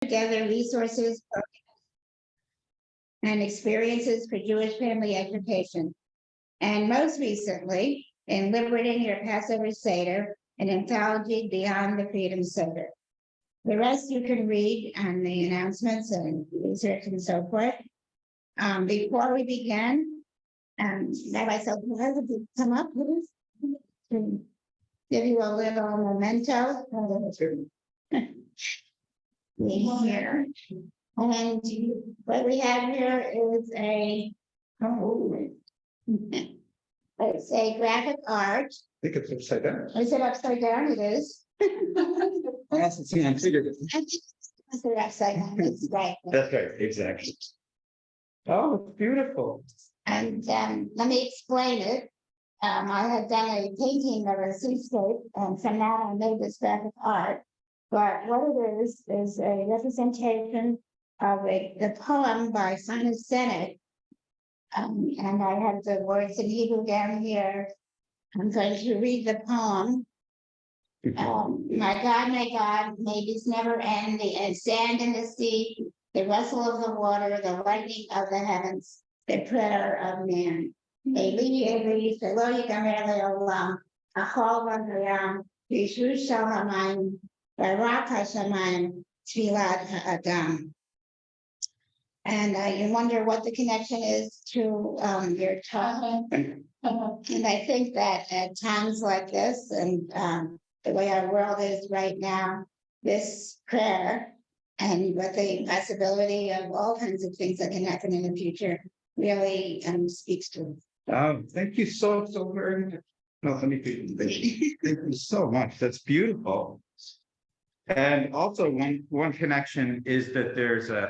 together resources and experiences for Jewish family education. And most recently, in Liberating Your Passover Seder, an anthology beyond the Freedom Seder. The rest you can read on the announcements and research and so forth. Before we begin, Rabbi Sultar, would you come up, please? To give you a little memento. Here. And what we have here is it's a graphic art. I think it's upside down. Is it upside down? It is. Yes, it's configured. It's upside down. It's right. That's right, exactly. Oh, it's beautiful. And let me explain it. I had done a painting of a seascape, and from that I made this graphic art. But what it is a representation of the poem by Simon Sinek. And I have the words in Hebrew down here. I'm going to read the poem. My God, may this never end. The sand in the sea, the rustle of the water, the lightning of the heavens, the prayer of man. Eli, Eli, Shelo Yigamer Le'olam, Achol V'Hayam, Yishu Shel Hamayim, Barak HaShamayim, Tfilat HaAdam. And you wonder what the connection is to your talk. And I think that at times like this, and the way our world is right now, this prayer and with the possibility of all kinds of things that can happen in the future really speaks to it. Thank you so very much. No, let me thank you so much. That's beautiful. And also one connection is that there's a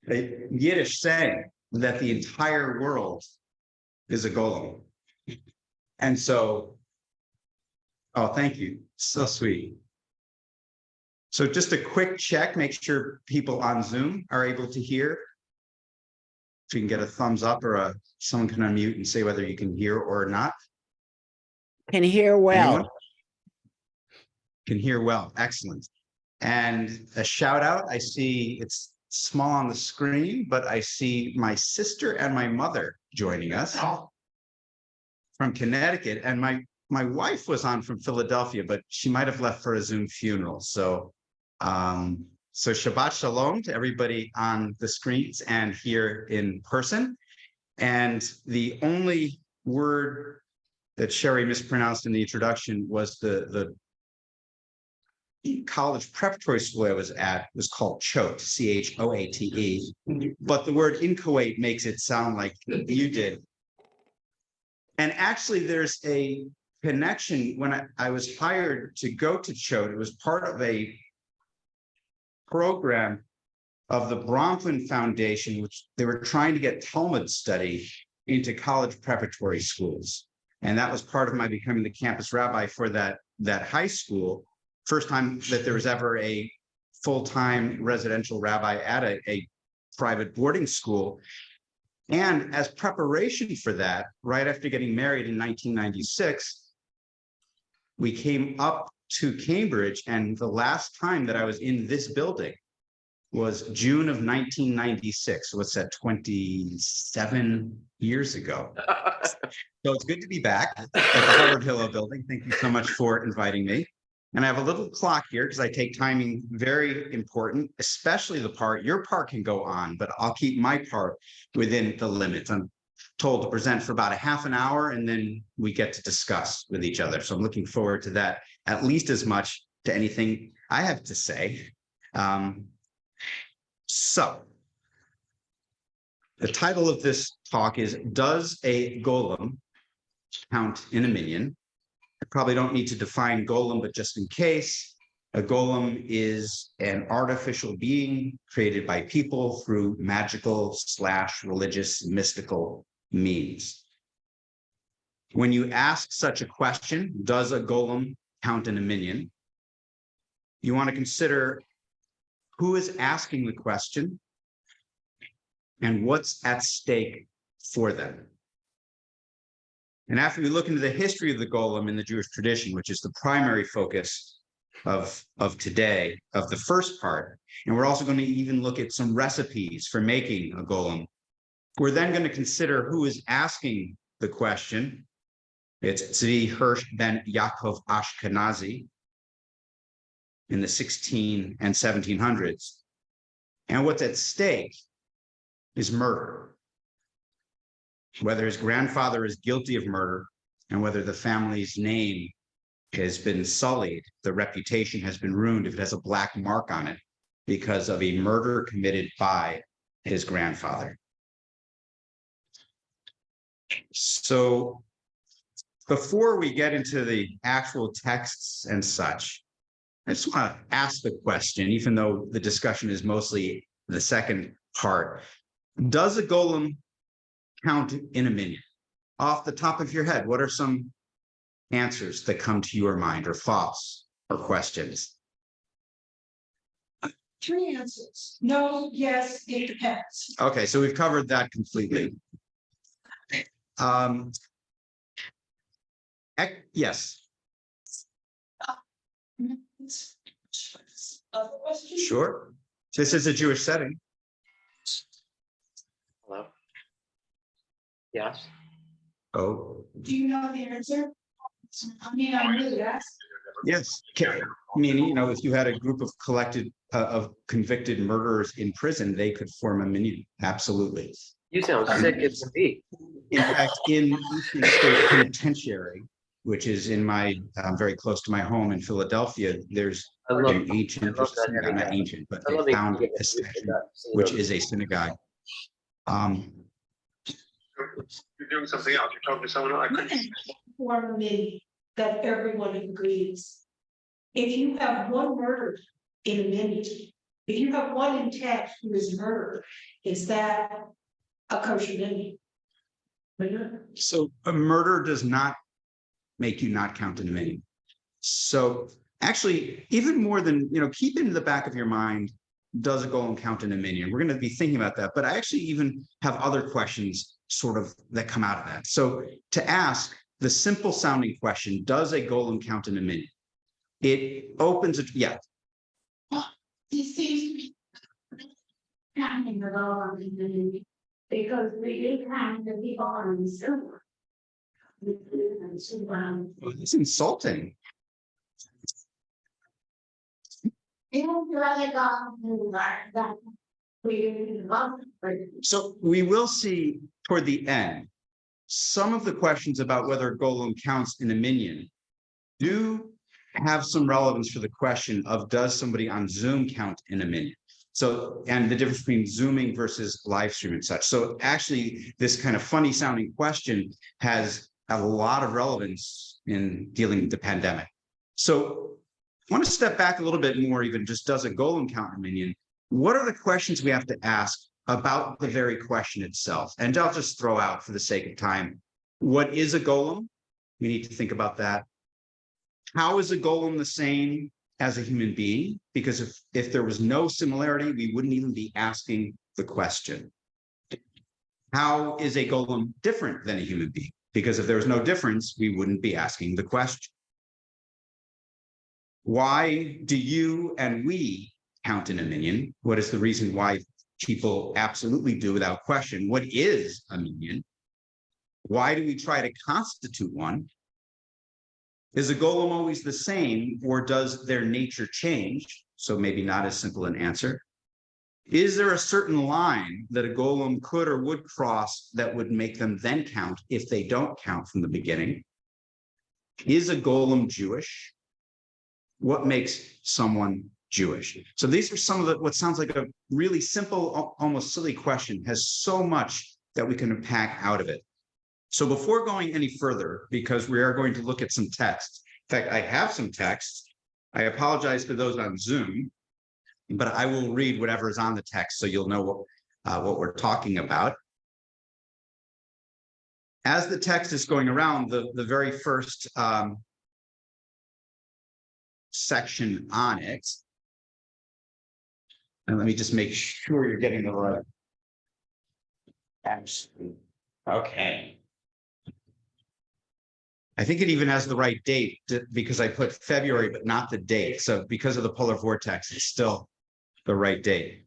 Yiddish saying that the entire world is a golem. And so, oh, thank you. So sweet. So just a quick check, make sure people on Zoom are able to hear. If you can get a thumbs up or someone can unmute and say whether you can hear or not. Can hear well. Anyone? Can hear well. Excellent. And a shout out. I see it's small on the screen, but I see my sister and my mother joining us from Connecticut. And my wife was on from Philadelphia, but she might have left for a Zoom funeral. So so Shabbat Shalom to everybody on the screens and here in person. And the only word that Sherry mispronounced in the introduction was the college preparatory school I was at was called CHOATE, CHOATE. But the word inchoate makes it sound like you did. And actually, there's a connection. When I was hired to go to CHOATE, it was part of a program of the Bronfman Foundation, which they were trying to get Talmud study into college preparatory schools. And that was part of my becoming the campus rabbi for that high school. First time that there was ever a full-time residential rabbi at a private boarding school. And as preparation for that, right after getting married in 1996, we came up to Cambridge, and the last time that I was in this building was June of 1996. So what's that, 27 years ago? So it's good to be back at the Harvard Pillow building. Thank you so much for inviting me. And I have a little clock here because I take timing very important, especially the part, your part can go on, but I'll keep my part within the limits. I'm told to present for about a half an hour and then we get to discuss with each other. So I'm looking forward to that at least as much to anything I have to say. So the title of this talk is, Does a Golem Count in a Minyan? I probably don't need to define golem, but just in case, a golem is an artificial being created by people through magical / religious mystical means. When you ask such a question, does a golem count in a minyan? You want to consider who is asking the question and what's at stake for them. And after we look into the history of the golem in the Jewish tradition, which is the primary focus of today, of the first part. And we're also going to even look at some recipes for making a golem. We're then going to consider who is asking the question. It's Tzvi Hirsch ben Yaakov Ashkenazi in the 16 and 1700s. And what's at stake is murder. Whether his grandfather is guilty of murder and whether the family's name has been sullied, the reputation has been ruined if it has a black mark on it because of a murder committed by his grandfather. So before we get into the actual texts and such, I just want to ask the question, even though the discussion is mostly the second part. Does a golem count in a minyan? Off the top of your head, what are some answers that come to your mind, or thoughts, or questions? 3 answers. No, yes, it depends. Okay, so we've covered that completely. Yes, Other questions? sure. This is a Jewish setting. Hello? Yes? Oh, Do you know the answer? I mean, I knew that. yes. I mean, you know, if you had a group of convicted murderers in prison, they could form a minyan. Absolutely. You sound sick as can be. In fact, in Eastern State Penitentiary, which is in my very close to my home in Philadelphia, there's I love, an ancient, I love that not every ancient, but I love they it. found a section which is a synagogue. You're doing something else. You're talking to someone else. I couldn't. For me, that everyone agrees. If you have one murder in a minute, if you have one intact who is murdered, is that a kosher minyan? So a murder does not make you not count in a minyan. So actually, even more than, you know, keep in the back of your mind, does a golem count in a minyan? We're going to be thinking about that, but I actually even have other questions sort of that come out of that. So to ask the simple sounding question, does a golem count in a minyan? It opens it, yeah. He seems to be counting it all on the minyan, because we do count the people on the silver. Well, it's insulting. So we will see toward the end, some of the questions about whether a golem counts in a minyan do have some relevance for the question of, does somebody on Zoom count in a minyan? So, and the difference between Zooming versus live stream and such. So actually, this kind of funny sounding question has a lot of relevance in dealing with the pandemic. So I want to step back a little bit more, even just, does a golem count in a minyan? What are the questions we have to ask about the very question itself? And I'll just throw out, for the sake of time, what is a golem? We need to think about that. How is a golem the same as a human being? Because if there was no similarity, we wouldn't even be asking the question. How is a golem different than a human being? Because if there was no difference, we wouldn't be asking the question. Why do you and we count in a minyan? What is the reason why people absolutely do without question? What is a minyan? Why do we try to constitute one? Is a golem always the same, or does their nature change? So maybe not as simple an answer. Is there a certain line that a golem could or would cross that would make them then count if they don't count from the beginning? Is a golem Jewish? What makes someone Jewish? So these are some of the, what sounds like a really simple, almost silly question, has so much that we can unpack out of it. So before going any further, because we are going to look at some text, in fact, I have some text. I apologize for those on Zoom, but I will read whatever is on the text so you'll know what we're talking about. As the text is going around, the very first section on it, and let me just make sure you're getting the right. Okay. I think it even has the right date because I put February, but not the date. So because of the polar vortex, it's still the right date.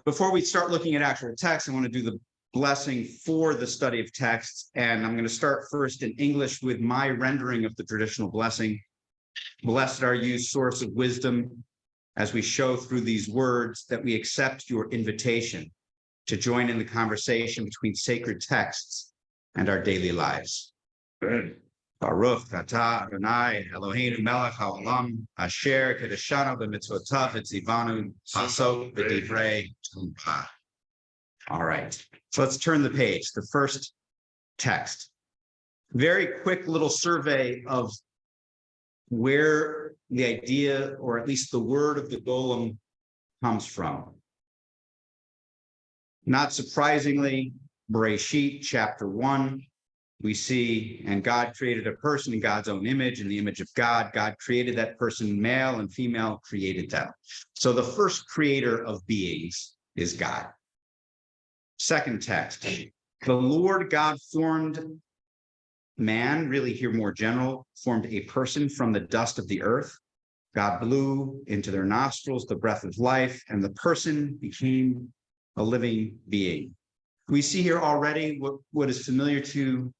Before we start looking at actual text, I want to do the blessing for the study of texts. And I'm going to start first in English with my rendering of the traditional blessing. Blessed are you, source of wisdom, as we show through these words that we accept your invitation to join in the conversation between sacred texts and our daily lives. Baruch atah Adonai Eloheinu melech haolam asher kedeshanu b'mitzvotav v'tzivanu pasok b'divrei tumah. All right, so let's turn the page. The first text. Very quick little survey of where the idea, or at least the word of the golem, comes from. Not surprisingly, Bereshit chapter 1. We see, and God created a person in God's own image, in the image of God. God created that person, male and female, created them. So the first creator of beings is God. Second text, the Lord God formed man, really here more general, formed a person from the dust of the earth. God blew into their nostrils the breath of life, and the person became a living being. We see here already what is familiar to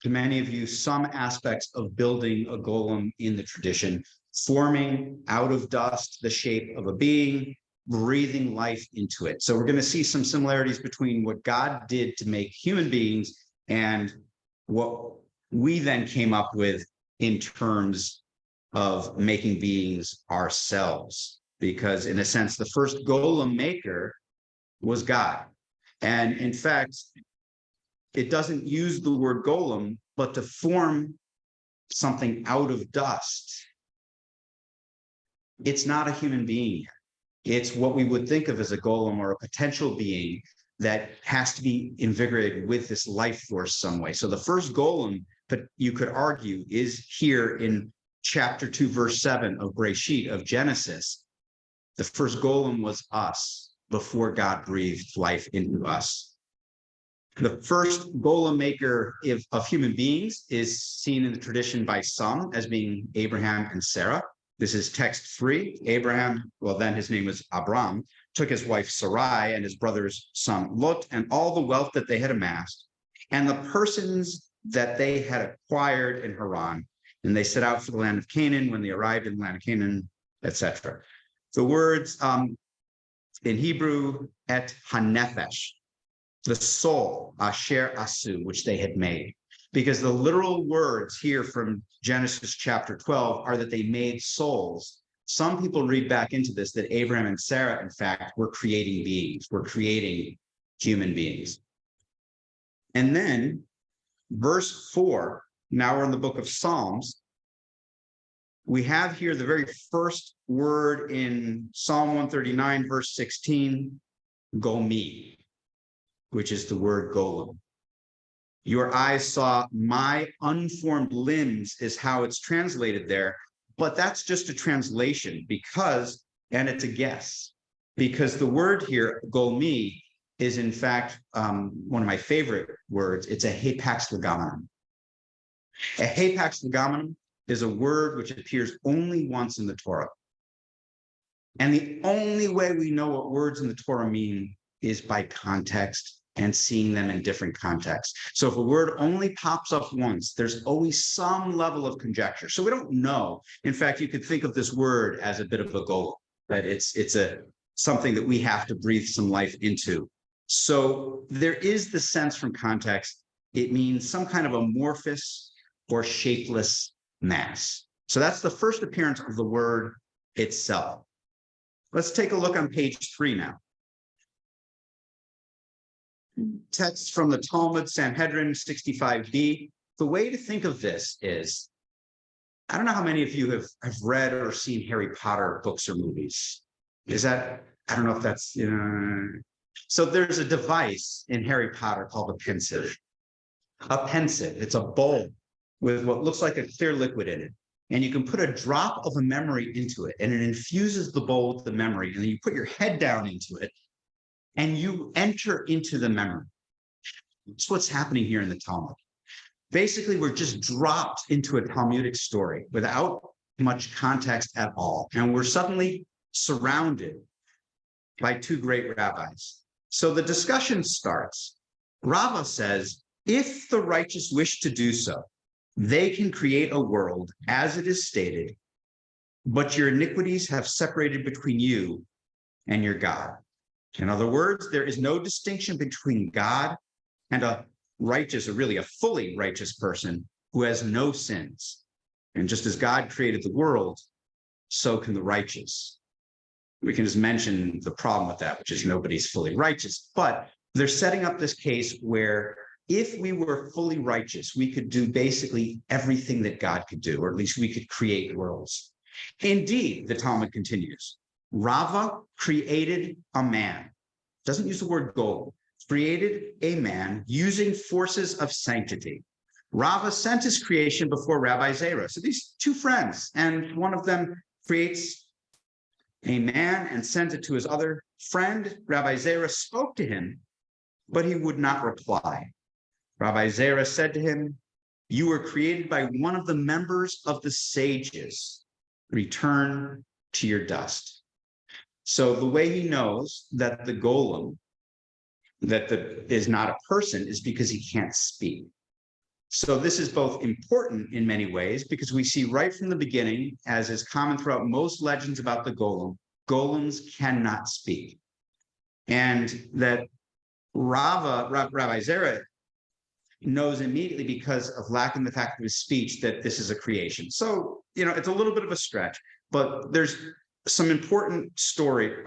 many of you, some aspects of building a golem in the tradition, forming out of dust the shape of a being, breathing life into it. So we're going to see some similarities between what God did to make human beings and what we then came up with in terms of making beings ourselves. Because in a sense, the first golem maker was God. And in fact, it doesn't use the word golem, but to form something out of dust. It's not a human being. It's what we would think of as a golem or a potential being that has to be invigorated with this life force some way. So the first golem, but you could argue, is here in chapter 2, verse 7 of Bereshit, of Genesis. The first golem was us before God breathed life into us. The first golem maker of human beings is seen in the tradition by some as being Abraham and Sarah. This is text 3. Abraham, well, then his name was Abram, took his wife Sarai and his brother's son Lot and all the wealth that they had amassed and the persons that they had acquired in Haran. And they set out for the land of Canaan. When they arrived in the land of Canaan, etc. The words in Hebrew, et hanefesh, the soul, asher asu, which they had made. Because the literal words here from Genesis chapter 12 are that they made souls. Some people read back into this that Abraham and Sarah, in fact, were creating beings, were creating human beings. And then verse 4, now we're in the book of Psalms. We have here the very first word in Psalm 139, verse 16, gomi, which is the word golem. Your eyes saw my unformed limbs is how it's translated there, but that's just a translation because, and it's a guess, because the word here, golmi, is in fact one of my favorite words. It's a hapax legomenon. A hapax legomenon is a word which appears only once in the Torah. And the only way we know what words in the Torah mean is by context and seeing them in different contexts. So if a word only pops up once, there's always some level of conjecture. So we don't know. In fact, you could think of this word as a bit of a golem, that it's something that we have to breathe some life into. So there is the sense from context, it means some kind of amorphous or shapeless mass. So that's the first appearance of the word itself. Let's take a look on page 3 now. Text from the Talmud, Sanhedrin 65b. The way to think of this is, I don't know how many of you have read or seen Harry Potter books or movies. Is that, I don't know if that's, so there's a device in Harry Potter called a pensieve. A pensieve, it's a bowl with what looks like a clear liquid in it. And you can put a drop of a memory into it and it infuses the bowl with the memory. And then you put your head down into it and you enter into the memory. That's what's happening here in the Talmud. basically we're just dropped into a Talmudic story without much context at all. And we're suddenly surrounded by two great rabbis. So the discussion starts. Rava says, if the righteous wish to do so, they can create a world as it is stated, but your iniquities have separated between you and your God. In other words, there is no distinction between God and a righteous, or really a fully righteous person who has no sins. And just as God created the world, so can the righteous. We can just mention the problem with that, which is nobody's fully righteous. But they're setting up this case where if we were fully righteous, we could do basically everything that God could do, or at least we could create worlds. Indeed, the Talmud continues, Rava created a man, doesn't use the word golem, created a man using forces of sanctity. Rava sent his creation before Rabbi Zera. So these two friends, and one of them creates a man and sends it to his other friend. Rabbi Zera spoke to him, but he would not reply. Rabbi Zera said to him, you were created by one of the members of the sages. Return to your dust. So the way he knows that the golem, is not a person, is because he can't speak. So this is both important in many ways, because we see right from the beginning, as is common throughout most legends about the golem, golems cannot speak. And that Rabbi Zera knows immediately, because of lacking the fact of his speech, that this is a creation. So, it's a little bit of a stretch, but there's some important story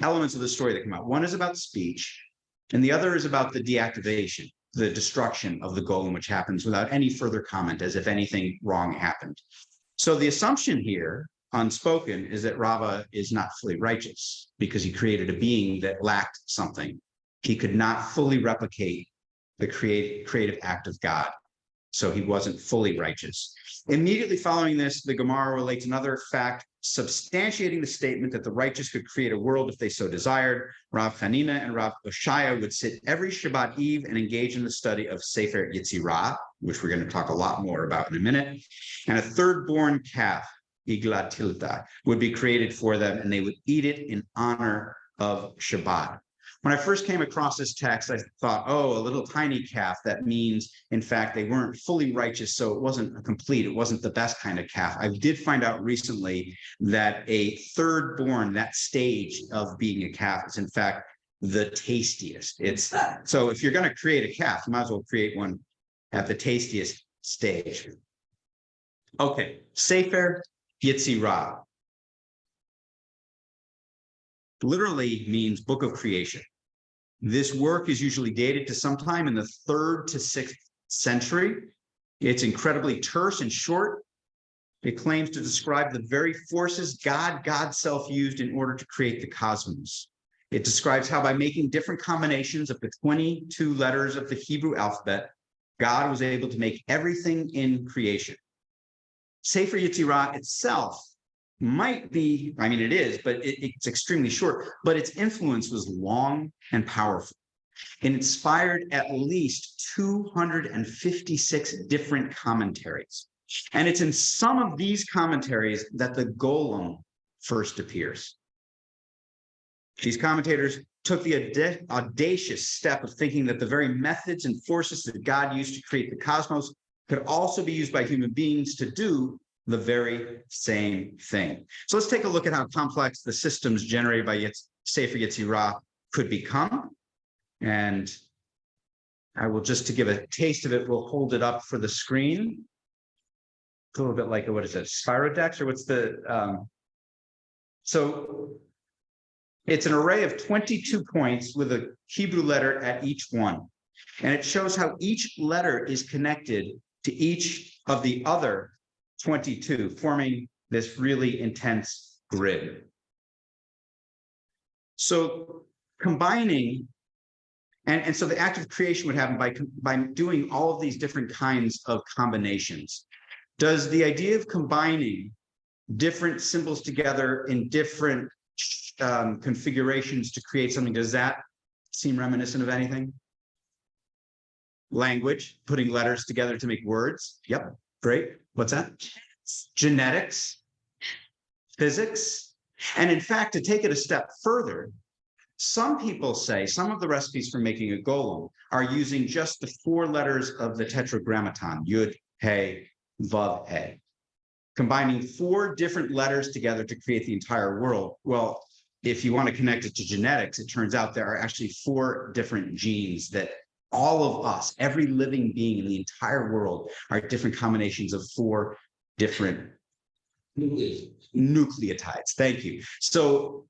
elements of the story that come out. One is about speech, and the other is about the deactivation, the destruction of the golem, which happens without any further comment, as if anything wrong happened. So the assumption here, unspoken, is that Rava is not fully righteous because he created a being that lacked something. He could not fully replicate the creative act of God. So he wasn't fully righteous. Immediately following this, the Gemara relates another fact substantiating the statement that the righteous could create a world if they so desired. Rav Hanina and Rav Oshaya would sit every Shabbat Eve and engage in the study of Sefer Yetzirah, which we're going to talk a lot more about in a minute. And a third-born calf, Igla Tilta, would be created for them, and they would eat it in honor of Shabbat. When I first came across this text, I thought, oh, a little tiny calf. That means, in fact, they weren't fully righteous, so it wasn't a complete, it wasn't the best kind of calf. I did find out recently that a third-born, that stage of being a calf, is in fact the tastiest. So if you're going to create a calf, you might as well create one at the tastiest stage. Okay, Sefer Yetzirah literally means book of creation. This work is usually dated to sometime in the 3rd to 6th century. It's incredibly terse and short. It claims to describe the very forces God's self used in order to create the cosmos. It describes how by making different combinations of the 22 letters of the Hebrew alphabet, God was able to make everything in creation. Sefer Yetzirah itself might be, it is, but it's extremely short, but its influence was long and powerful. It inspired at least 256 different commentaries. And it's in some of these commentaries that the golem first appears. These commentators took the audacious step of thinking that the very methods and forces that God used to create the cosmos could also be used by human beings to do the very same thing. So let's take a look at how complex the systems generated by Sefer Yetzirah could become. And I will, just to give a taste of it, we'll hold it up for the screen. A little bit like, what is it, Spirodex, or what's the, so it's an array of 22 points with a Hebrew letter at each one. And it shows how each letter is connected to each of the other 22, forming this really intense grid. So combining, and so the act of creation would happen by doing all of these different kinds of combinations. Does the idea of combining different symbols together in different configurations to create something, does that seem reminiscent of anything? Language, putting letters together to make words. Yep, great. What's that? Genetics, physics. And in fact, to take it a step further, some people say some of the recipes for making a golem are using just the 4 letters of the tetragrammaton, yud, he, vav, he, combining 4 different letters together to create the entire world. Well, if you want to connect it to genetics, it turns out there are actually 4 different genes that all of us, every living being in the entire world, are different combinations of 4 different nucleotides. Thank you. So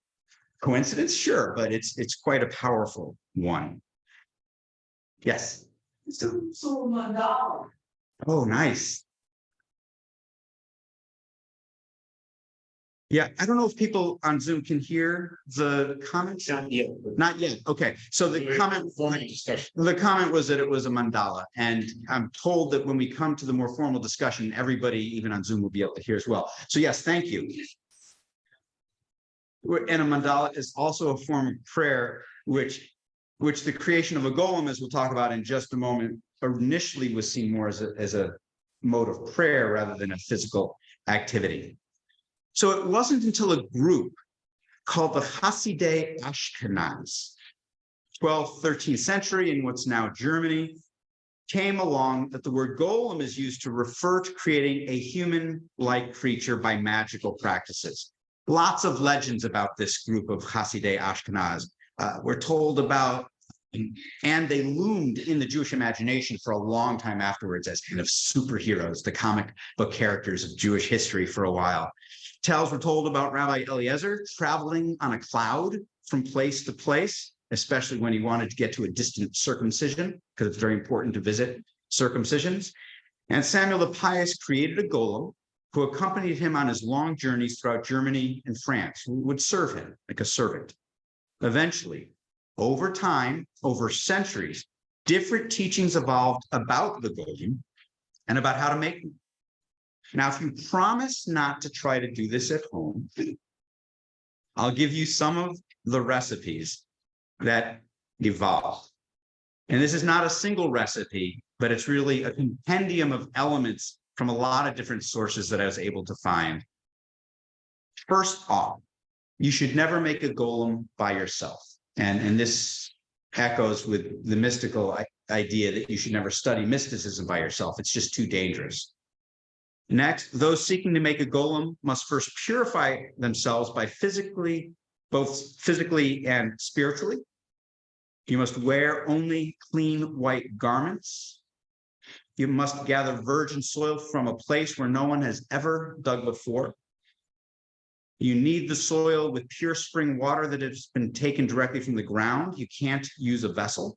coincidence, sure, but it's quite a powerful one. Yes. So mandala. Oh, nice. Yeah, I don't know if people on Zoom can hear the comments. Not yet. Not yet. Okay, so the comment was that it was a mandala, and I'm told that when we come to the more formal discussion, everybody, even on Zoom, will be able to hear as well. So yes, thank you. And a mandala is also a form of prayer, which the creation of a golem, as we'll talk about in just a moment, initially was seen more as a mode of prayer rather than a physical activity. So it wasn't until a group called the Hasidei Ashkenaz, 12th, 13th century in what's now Germany, came along that the word golem is used to refer to creating a human-like creature by magical practices. Lots of legends about this group of Hasidei Ashkenaz were told about, and they loomed in the Jewish imagination for a long time afterwards as kind of superheroes, the comic book characters of Jewish history for a while. Tales were told about Rabbi Eliezer traveling on a cloud from place to place, especially when he wanted to get to a distant circumcision, because it's very important to visit circumcisions. And Samuel the Pious created a golem who accompanied him on his long journeys throughout Germany and France, who would serve him like a servant. Eventually, over time, over centuries, different teachings evolved about the golem and about how to make them. Now, if you promise not to try to do this at home, I'll give you some of the recipes that evolved. And this is not a single recipe, but it's really a compendium of elements from a lot of different sources that I was able to find. First off, you should never make a golem by yourself. And this echoes with the mystical idea that you should never study mysticism by yourself. It's just too dangerous. Next, those seeking to make a golem must first purify themselves by both physically and spiritually. You must wear only clean white garments. You must gather virgin soil from a place where no one has ever dug before. You need the soil with pure spring water that has been taken directly from the ground. You can't use a vessel.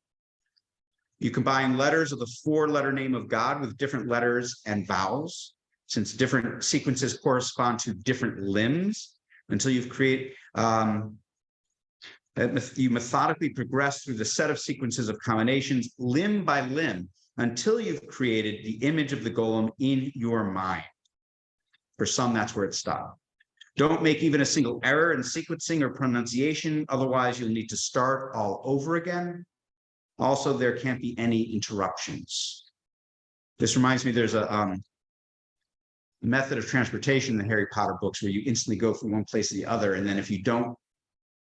You combine letters of the 4-letter name of God with different letters and vowels, since different sequences correspond to different limbs, until you've created, you methodically progress through the set of sequences of combinations, limb by limb, until you've created the image of the golem in your mind. For some, that's where it stopped. Don't make even a single error in sequencing or pronunciation, otherwise you'll need to start all over again. Also, there can't be any interruptions. This reminds me, there's a method of transportation in the Harry Potter books where you instantly go from one place to the other, and then if you don't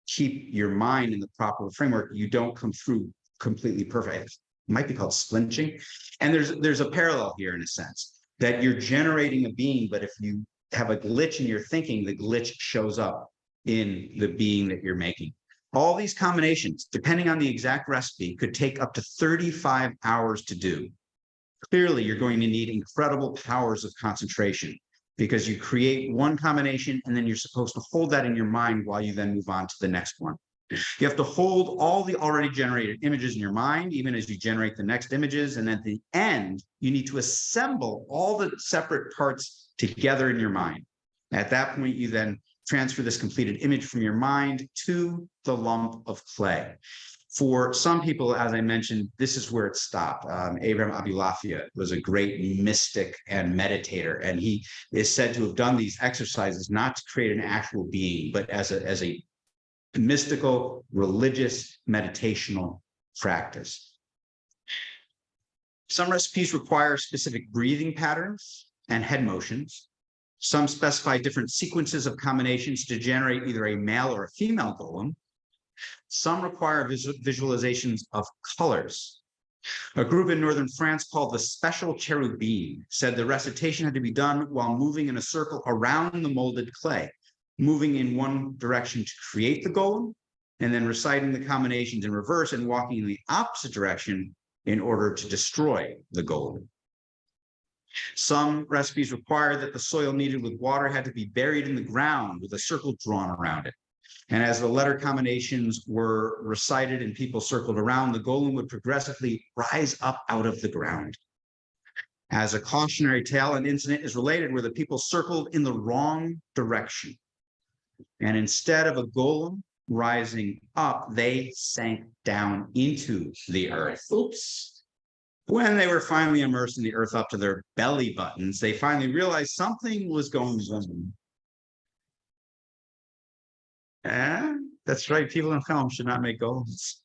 keep your mind in the proper framework, you don't come through completely perfect. It might be called splinching. And there's a parallel here in a sense, that you're generating a being, but if you have a glitch in your thinking, the glitch shows up in the being that you're making. All these combinations, depending on the exact recipe, could take up to 35 hours to do. Clearly, you're going to need incredible powers of concentration, because you create one combination and then you're supposed to hold that in your mind while you then move on to the next one. You have to hold all the already generated images in your mind, even as you generate the next images. And at the end, you need to assemble all the separate parts together in your mind. At that point, you then transfer this completed image from your mind to the lump of clay. For some people, as I mentioned, this is where it stopped. Abraham Abulafia was a great mystic and meditator, and he is said to have done these exercises not to create an actual being, but as a mystical, religious, meditational practice. Some recipes require specific breathing patterns and head motions. Some specify different sequences of combinations to generate either a male or a female golem. Some require visualizations of colors. A group in northern France called the Special Cherubim said the recitation had to be done while moving in a circle around the molded clay, moving in one direction to create the golem, and then reciting the combinations in reverse and walking in the opposite direction in order to destroy the golem. Some recipes require that the soil kneaded with water had to be buried in the ground with a circle drawn around it. And as the letter combinations were recited and people circled around, the golem would progressively rise up out of the ground. As a cautionary tale, an incident is related where the people circled in the wrong direction. And instead of a golem rising up, they sank down into the earth. Oops. When they were finally immersed in the earth up to their belly buttons, they finally realized something was going on. That's right, people in film should not make golems.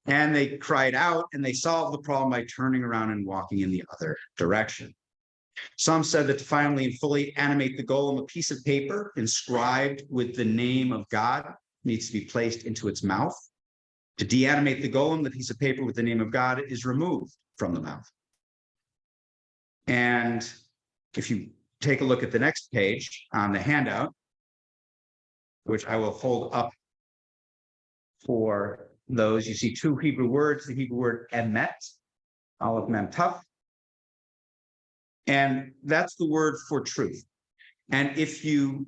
And they cried out and they solved the problem by turning around and walking in the other direction. Some said that to finally and fully animate the golem, a piece of paper inscribed with the name of God needs to be placed into its mouth. To deanimate the golem, the piece of paper with the name of God is removed from the mouth. And if you take a look at the next page on the handout, which I will hold up for those, you see two Hebrew words, the Hebrew word emet, aleph mem taf, and that's the word for truth. And if you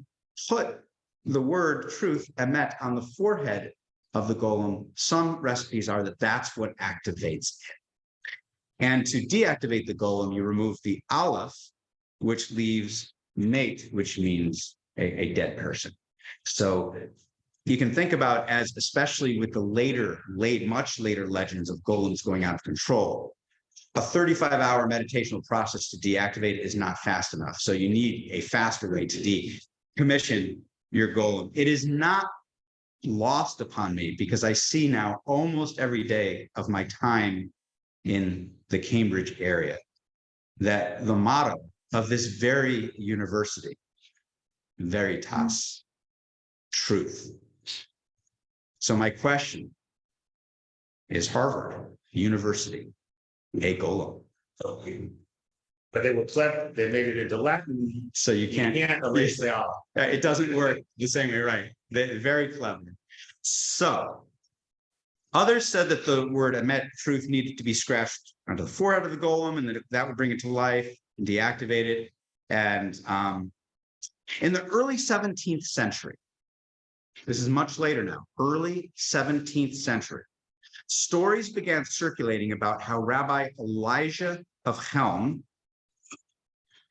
put the word truth, emet, on the forehead of the golem, some recipes are that that's what activates it. And to deactivate the golem, you remove the aleph, which leaves mate, which means a dead person. So you can think about, as especially with the much later legends of golems going out of control, a 35-hour meditational process to deactivate is not fast enough. So you need a faster way to decommission your golem. It is not lost upon me because I see now almost every day of my time in the Cambridge area that the motto of this very university, Veritas, truth. So my question is, Harvard University a golem? But they were clever. They made it into Latin. So you can't erase the R. It doesn't work the same way, right? They're very clever. So others said that the word emet, truth, needed to be scratched onto the forehead of the golem, and that would bring it to life and deactivate it. And in the early 17th century, this is much later now, early 17th century, stories began circulating about how Rabbi Elijah of Helm,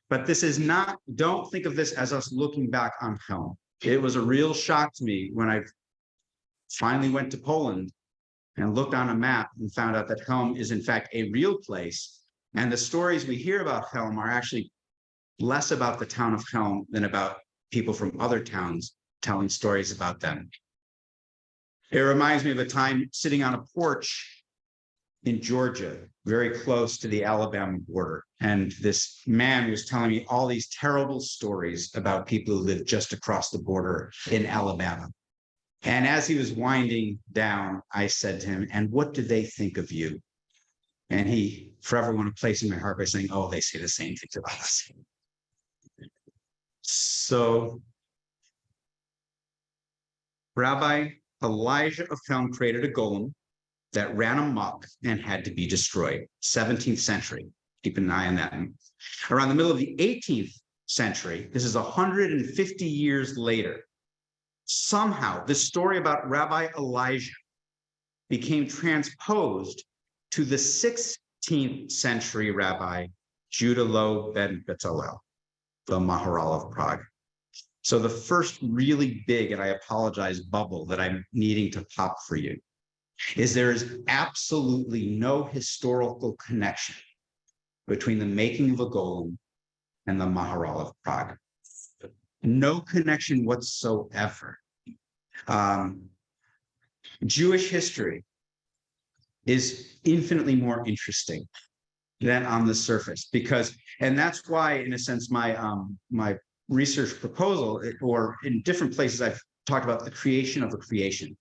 but this is not, don't think of this as us looking back on Helm. It was a real shock to me when I finally went to Poland and looked on a map and found out that Helm is in fact a real place. And the stories we hear about Helm are actually less about the town of Helm than about people from other towns telling stories about them. It reminds me of a time sitting on a porch in Georgia, very close to the Alabama border. And this man was telling me all these terrible stories about people who live just across the border in Alabama. And as he was winding down, I said to him, and what do they think of you? And he forever won a place in my heart by saying, oh, they say the same things about us. So Rabbi Elijah of Helm created a golem that ran amok and had to be destroyed. 17th century. Keep an eye on that. Around the middle of the 18th century, this is 150 years later, somehow the story about Rabbi Elijah became transposed to the 16th century Rabbi Judah Loew ben Betzalel, the Maharal of Prague. So the first really big, and I apologize, bubble that I'm needing to pop for you is there is absolutely no historical connection between the making of a golem and the Maharal of Prague. No connection whatsoever. Jewish history is infinitely more interesting than on the surface, because, and that's why, in a sense, my research proposal, or in different places, I've talked about the creation of a creation,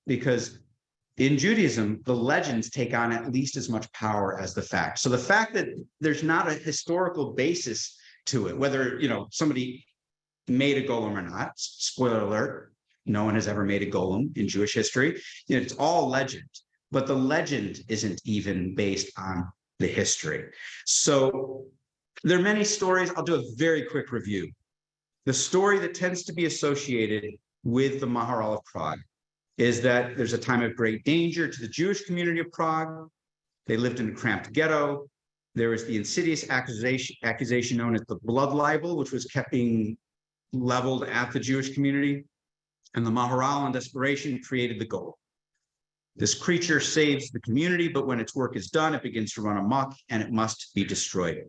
because in Judaism, the legends take on at least as much power as the fact. So the fact that there's not a historical basis to it, whether, somebody made a golem or not, spoiler alert, no one has ever made a golem in Jewish history. It's all legend, but the legend isn't even based on the history. So there are many stories. I'll do a very quick review. The story that tends to be associated with the Maharal of Prague is that there's a time of great danger to the Jewish community of Prague. They lived in a cramped ghetto. There was the insidious accusation known as the blood libel, which was kept being leveled at the Jewish community. And the Maharal, in desperation, created the Golem. This creature saves the community, but when its work is done, it begins to run amok and it must be destroyed.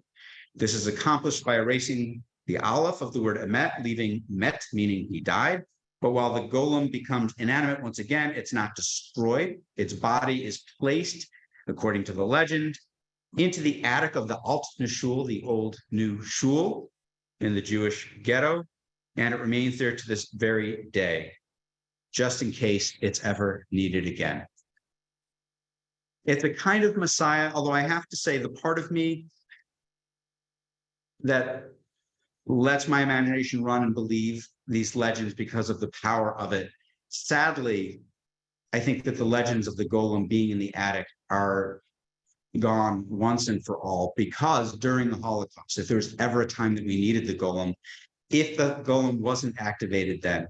This is accomplished by erasing the aleph of the word emet, leaving met, meaning he died. But while the golem becomes inanimate once again, it's not destroyed. Its body is placed, according to the legend, into the attic of the Alt Nishul, the old new shul in the Jewish ghetto, and it remains there to this very day, just in case it's ever needed again. It's a kind of Messiah, although I have to say the part of me that lets my imagination run and believe these legends because of the power of it. Sadly, I think that the legends of the golem being in the attic are gone once and for all, because during the Holocaust, if there was ever a time that we needed the golem, if the golem wasn't activated then,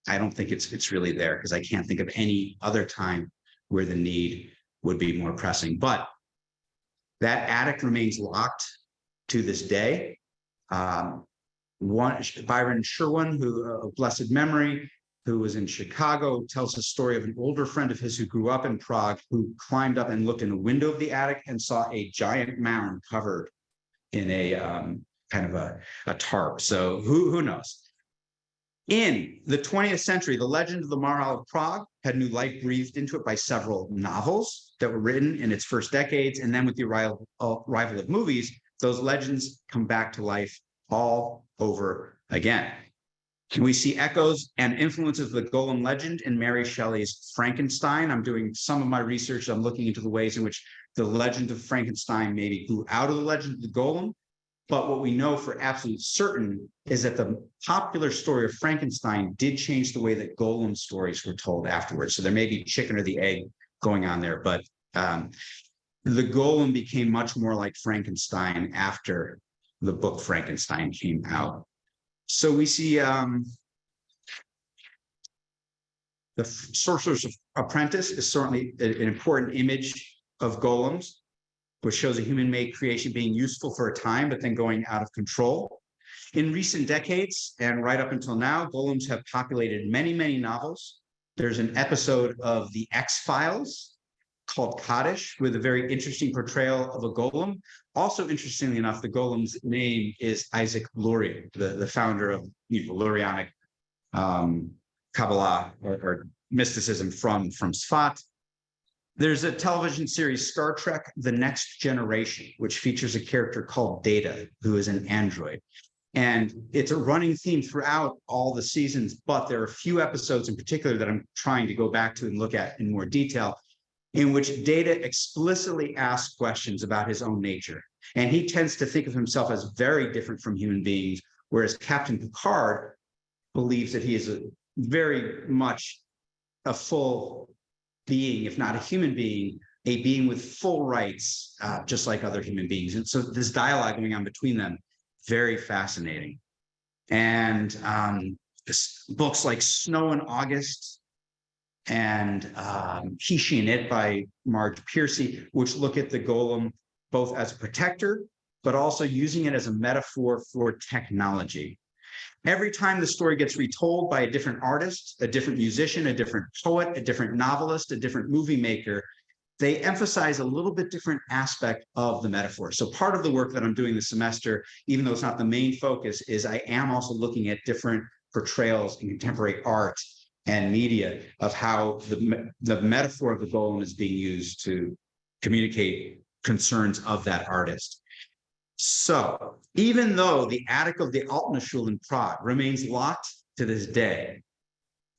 I don't think it's really there, because I can't think of any other time where the need would be more pressing. But that attic remains locked to this day. Byron Sherwin, who of blessed memory, who was in Chicago, tells the story of an older friend of his who grew up in Prague, who climbed up and looked in the window of the attic and saw a giant mound covered in a kind of a tarp. So who knows? In the 20th century, the legend of the Maharal of Prague had new life breathed into it by several novels that were written in its first decades. And then with the arrival of movies, those legends come back to life all over again. We see echoes and influences of the golem legend in Mary Shelley's Frankenstein. I'm doing some of my research. I'm looking into the ways in which the legend of Frankenstein maybe grew out of the legend of the golem. But what we know for absolute certain is that the popular story of Frankenstein did change the way that golem stories were told afterwards. So there may be chicken or the egg going on there, but the golem became much more like Frankenstein after the book Frankenstein came out. So we see the Sorcerer's Apprentice is certainly an important image of golems, which shows a human-made creation being useful for a time, but then going out of control. In recent decades, and right up until now, golems have populated many, many novels. There's an episode of The X-Files called Kaddish, with a very interesting portrayal of a golem. Also, interestingly enough, the golem's name is Isaac Luria, the founder of Lurianic Kabbalah or mysticism from Sfat. There's a television series, Star Trek: The Next Generation, which features a character called Data, who is an android. And it's a running theme throughout all the seasons, but there are a few episodes in particular that I'm trying to go back to and look at in more detail, in which Data explicitly asks questions about his own nature. And he tends to think of himself as very different from human beings, whereas Captain Picard believes that he is very much a full being, if not a human being, a being with full rights, just like other human beings. And so this dialogue going on between them, very fascinating. And books like Snow in August and He, She, and It by Marge Piercy, which look at the golem both as a protector, but also using it as a metaphor for technology. Every time the story gets retold by a different artist, a different musician, a different poet, a different novelist, a different movie maker, they emphasize a little bit different aspect of the metaphor. So part of the work that I'm doing this semester, even though it's not the main focus, is I am also looking at different portrayals in contemporary art and media of how the metaphor of the golem is being used to communicate concerns of that artist. So even though the attic of the Altnerschule in Prague remains locked to this day,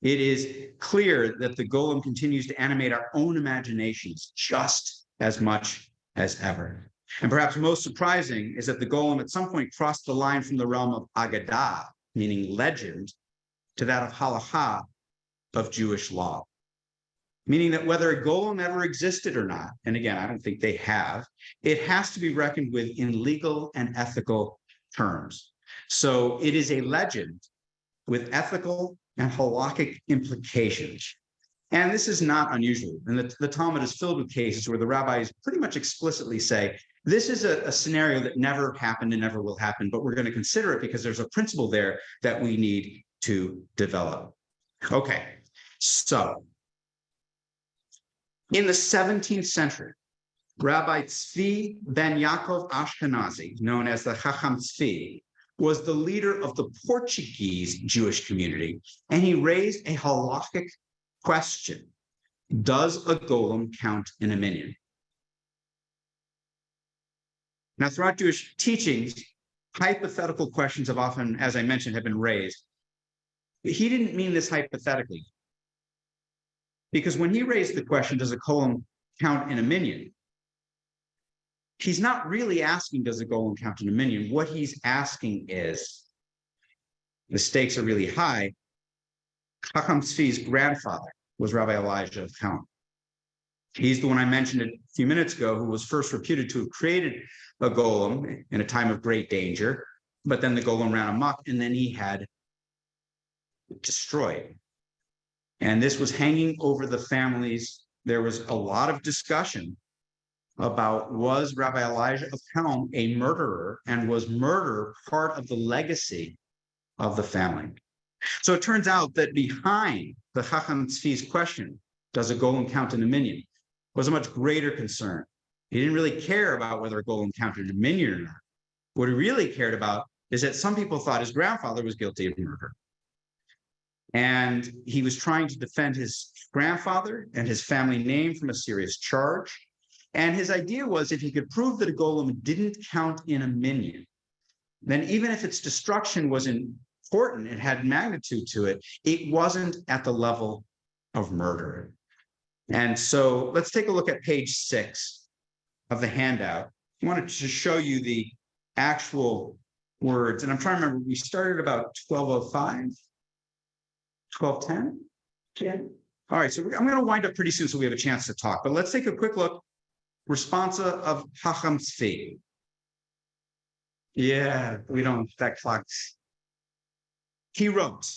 it is clear that the golem continues to animate our own imaginations just as much as ever. And perhaps most surprising is that the golem at some point crossed the line from the realm of Agadah, meaning legend, to that of Halakha, of Jewish law. Meaning that whether a golem ever existed or not, and again, I don't think they have, it has to be reckoned with in legal and ethical terms. So it is a legend with ethical and halakhic implications. And this is not unusual. And the Talmud is filled with cases where the rabbis pretty much explicitly say, this is a scenario that never happened and never will happen, but we're going to consider it because there's a principle there that we need to develop. Okay, so in the 17th century, Rabbi Tzvi ben Yaakov Ashkenazi, known as the Chacham Tzvi, was the leader of the Portuguese Jewish community, and he raised a halakhic question. Does a golem count in a minyan? Now, throughout Jewish teachings, hypothetical questions have often, as I mentioned, have been raised. But he didn't mean this hypothetically. Because when he raised the question, does a golem count in a minyan? He's not really asking, does a golem count in a minyan? What he's asking is, the stakes are really high. Chacham Tzvi's grandfather was Rabbi Elijah of Golem. He's the one I mentioned a few minutes ago, who was first reputed to have created a golem in a time of great danger, but then the golem ran amok, and then he had destroyed. And this was hanging over the families. There was a lot of discussion about, was Rabbi Elijah of Golem a murderer, and was murder part of the legacy of the family? So it turns out that behind the Chacham Tzvi's question, does a golem count in a minyan, was a much greater concern. He didn't really care about whether a golem counted in a minyan or not. What he really cared about is that some people thought his grandfather was guilty of murder. And he was trying to defend his grandfather and his family name from a serious charge. And his idea was, if he could prove that a golem didn't count in a minyan, then even if its destruction was important, it had magnitude to it, it wasn't at the level of murder. And so let's take a look at page 6 of the handout. I wanted to show you the actual words. And I'm trying to remember, we started about 12:05. 12:10? Yeah. All right, so I'm going to wind up pretty soon so we have a chance to talk, but let's take a quick look. Responsa of Chacham Tzvi. Yeah, we don't, that clock's. He wrote,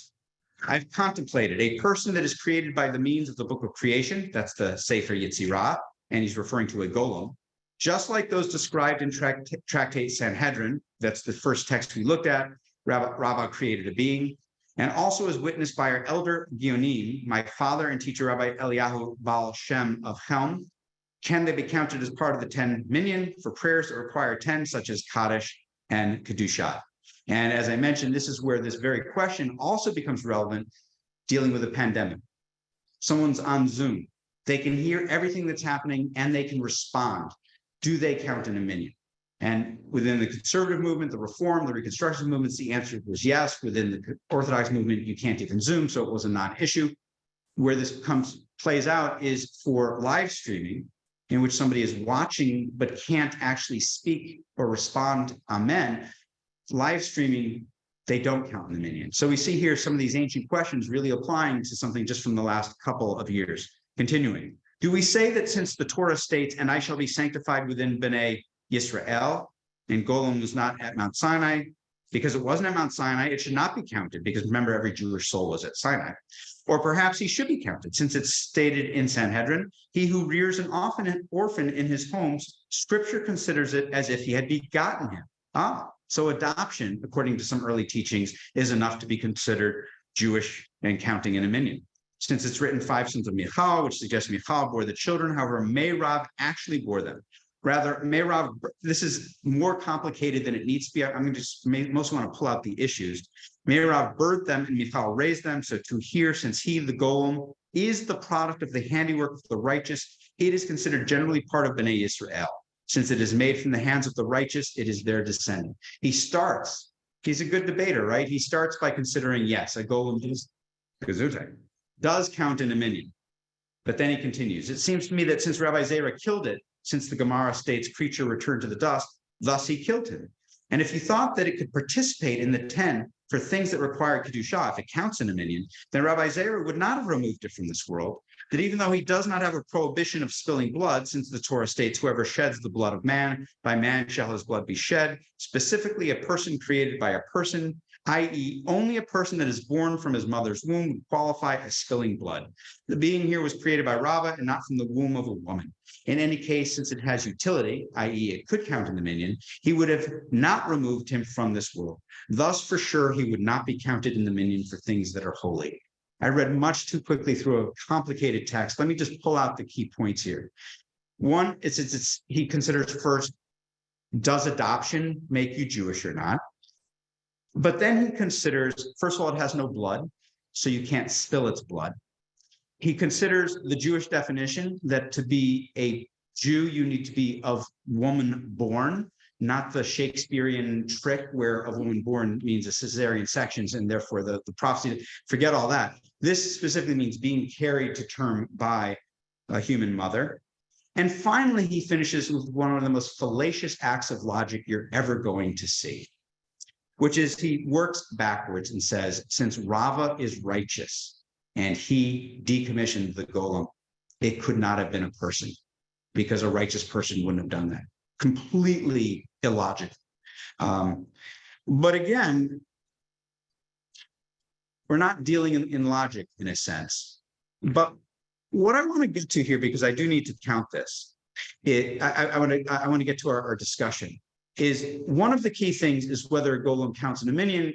I've contemplated a person that is created by the means of the book of creation, that's the Sefer Yetzirah, and he's referring to a golem, just like those described in Tractate Sanhedrin, that's the first text we looked at. Rabbah created a being. And also as witnessed by our elder Gionim, my father and teacher Rabbi Eliyahu Baal Shem of Helm, can they be counted as part of the 10 minyan for prayers that require 10, such as Kaddish and Kedusha? And as I mentioned, this is where this very question also becomes relevant, dealing with a pandemic. Someone's on Zoom. They can hear everything that's happening and they can respond. Do they count in a minyan? And within the conservative movement, the Reform, the Reconstruction movements, the answer was yes. Within the Orthodox movement, you can't even Zoom, so it was a non-issue. Where this plays out is for live streaming, in which somebody is watching but can't actually speak or respond, amen. Live streaming, they don't count in the minyan. So we see here some of these ancient questions really applying to something just from the last couple of years. Continuing, do we say that since the Torah states, and I shall be sanctified within B'nai Yisrael, and Golem was not at Mount Sinai, because it wasn't at Mount Sinai, it should not be counted, because remember, every Jewish soul was at Sinai. Or perhaps he should be counted, since it's stated in Sanhedrin, he who rears an orphan in his homes, scripture considers it as if he had begotten him. So adoption, according to some early teachings, is enough to be considered Jewish and counting in a minyan. Since it's written 5 sons of Michal, which suggests Michal bore the children, however, Meirav actually bore them. Rather, Meirav, this is more complicated than it needs to be. I'm going to just mostly want to pull out the issues. Meirav birthed them and Michal raised them. So to here, since he, the golem, is the product of the handiwork of the righteous, it is considered generally part of B'nai Yisrael. Since it is made from the hands of the righteous, it is their descendant. He's a good debater, right? He starts by considering, yes, a golem does count in a minyan. But then he continues, it seems to me that since Rabbi Zera killed it, since the Gemara states creature returned to the dust, thus he killed him. And if you thought that it could participate in the 10 for things that require Kedusha, if it counts in a minyan, then Rabbi Zera would not have removed it from this world. That even though he does not have a prohibition of spilling blood, since the Torah states, whoever sheds the blood of man, by man shall his blood be shed, specifically a person created by a person, i.e., only a person that is born from his mother's womb would qualify as spilling blood. The being here was created by Rava and not from the womb of a woman. In any case, since it has utility, i.e., it could count in the minyan, he would have not removed him from this world. Thus, for sure, he would not be counted in the minyan for things that are holy. I read much too quickly through a complicated text. Let me just pull out the key points here. One, he considers first, does adoption make you Jewish or not? But then he considers, first of all, it has no blood, so you can't spill its blood. He considers the Jewish definition that to be a Jew, you need to be of woman born, not the Shakespearean trick where a woman born means a cesarean sections and therefore the prophecy, forget all that. This specifically means being carried to term by a human mother. And finally, he finishes with one of the most fallacious acts of logic you're ever going to see, which is he works backwards and says, since Rava is righteous and he decommissioned the golem, it could not have been a person because a righteous person wouldn't have done that. Completely illogical. But again, we're not dealing in logic in a sense. But what I want to get to here, because I do need to count this, I want to get to our discussion, is one of the key things is whether a golem counts in a minyan.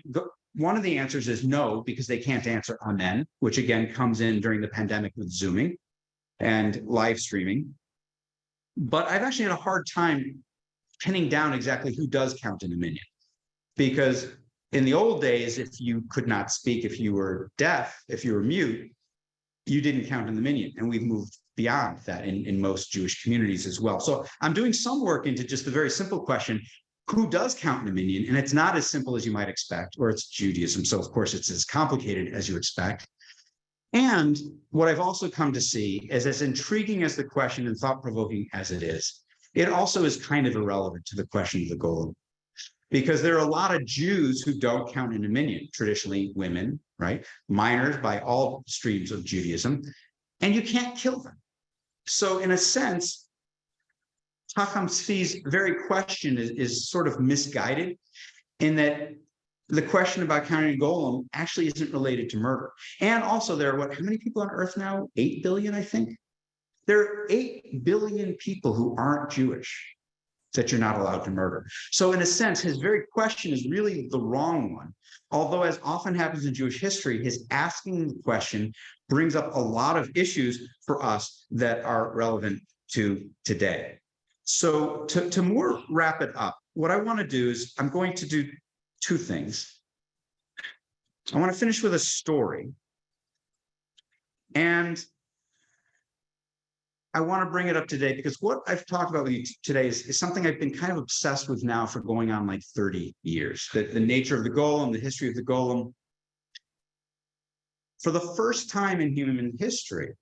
One of the answers is no, because they can't answer amen, which again comes in during the pandemic with Zooming and live streaming. But I've actually had a hard time pinning down exactly who does count in a minyan. Because in the old days, if you could not speak, if you were deaf, if you were mute, you didn't count in the minyan. And we've moved beyond that in most Jewish communities as well. So I'm doing some work into just the very simple question, who does count in a minyan? And it's not as simple as you might expect, or it's Judaism. So of course it's as complicated as you expect. And what I've also come to see is, as intriguing as the question and thought-provoking as it is, it also is kind of irrelevant to the question of the golem. Because there are a lot of Jews who don't count in a minyan, traditionally women, right? Minors by all streams of Judaism, and you can't kill them. So in a sense, Chacham Tzvi's very question is sort of misguided in that the question about counting a golem actually isn't related to murder. And also there are how many people on earth now? 8 billion, I think. There are 8 billion people who aren't Jewish that you're not allowed to murder. So in a sense, his very question is really the wrong one. Although, as often happens in Jewish history, his asking the question brings up a lot of issues for us that are relevant to today. So to more wrap it up, what I want to do is I'm going to do 2 things. I want to finish with a story. And I want to bring it up today because what I've talked about with you today is something I've been kind of obsessed with now for going on like 30 years. The nature of the golem, the history of the golem. For the first time in human history,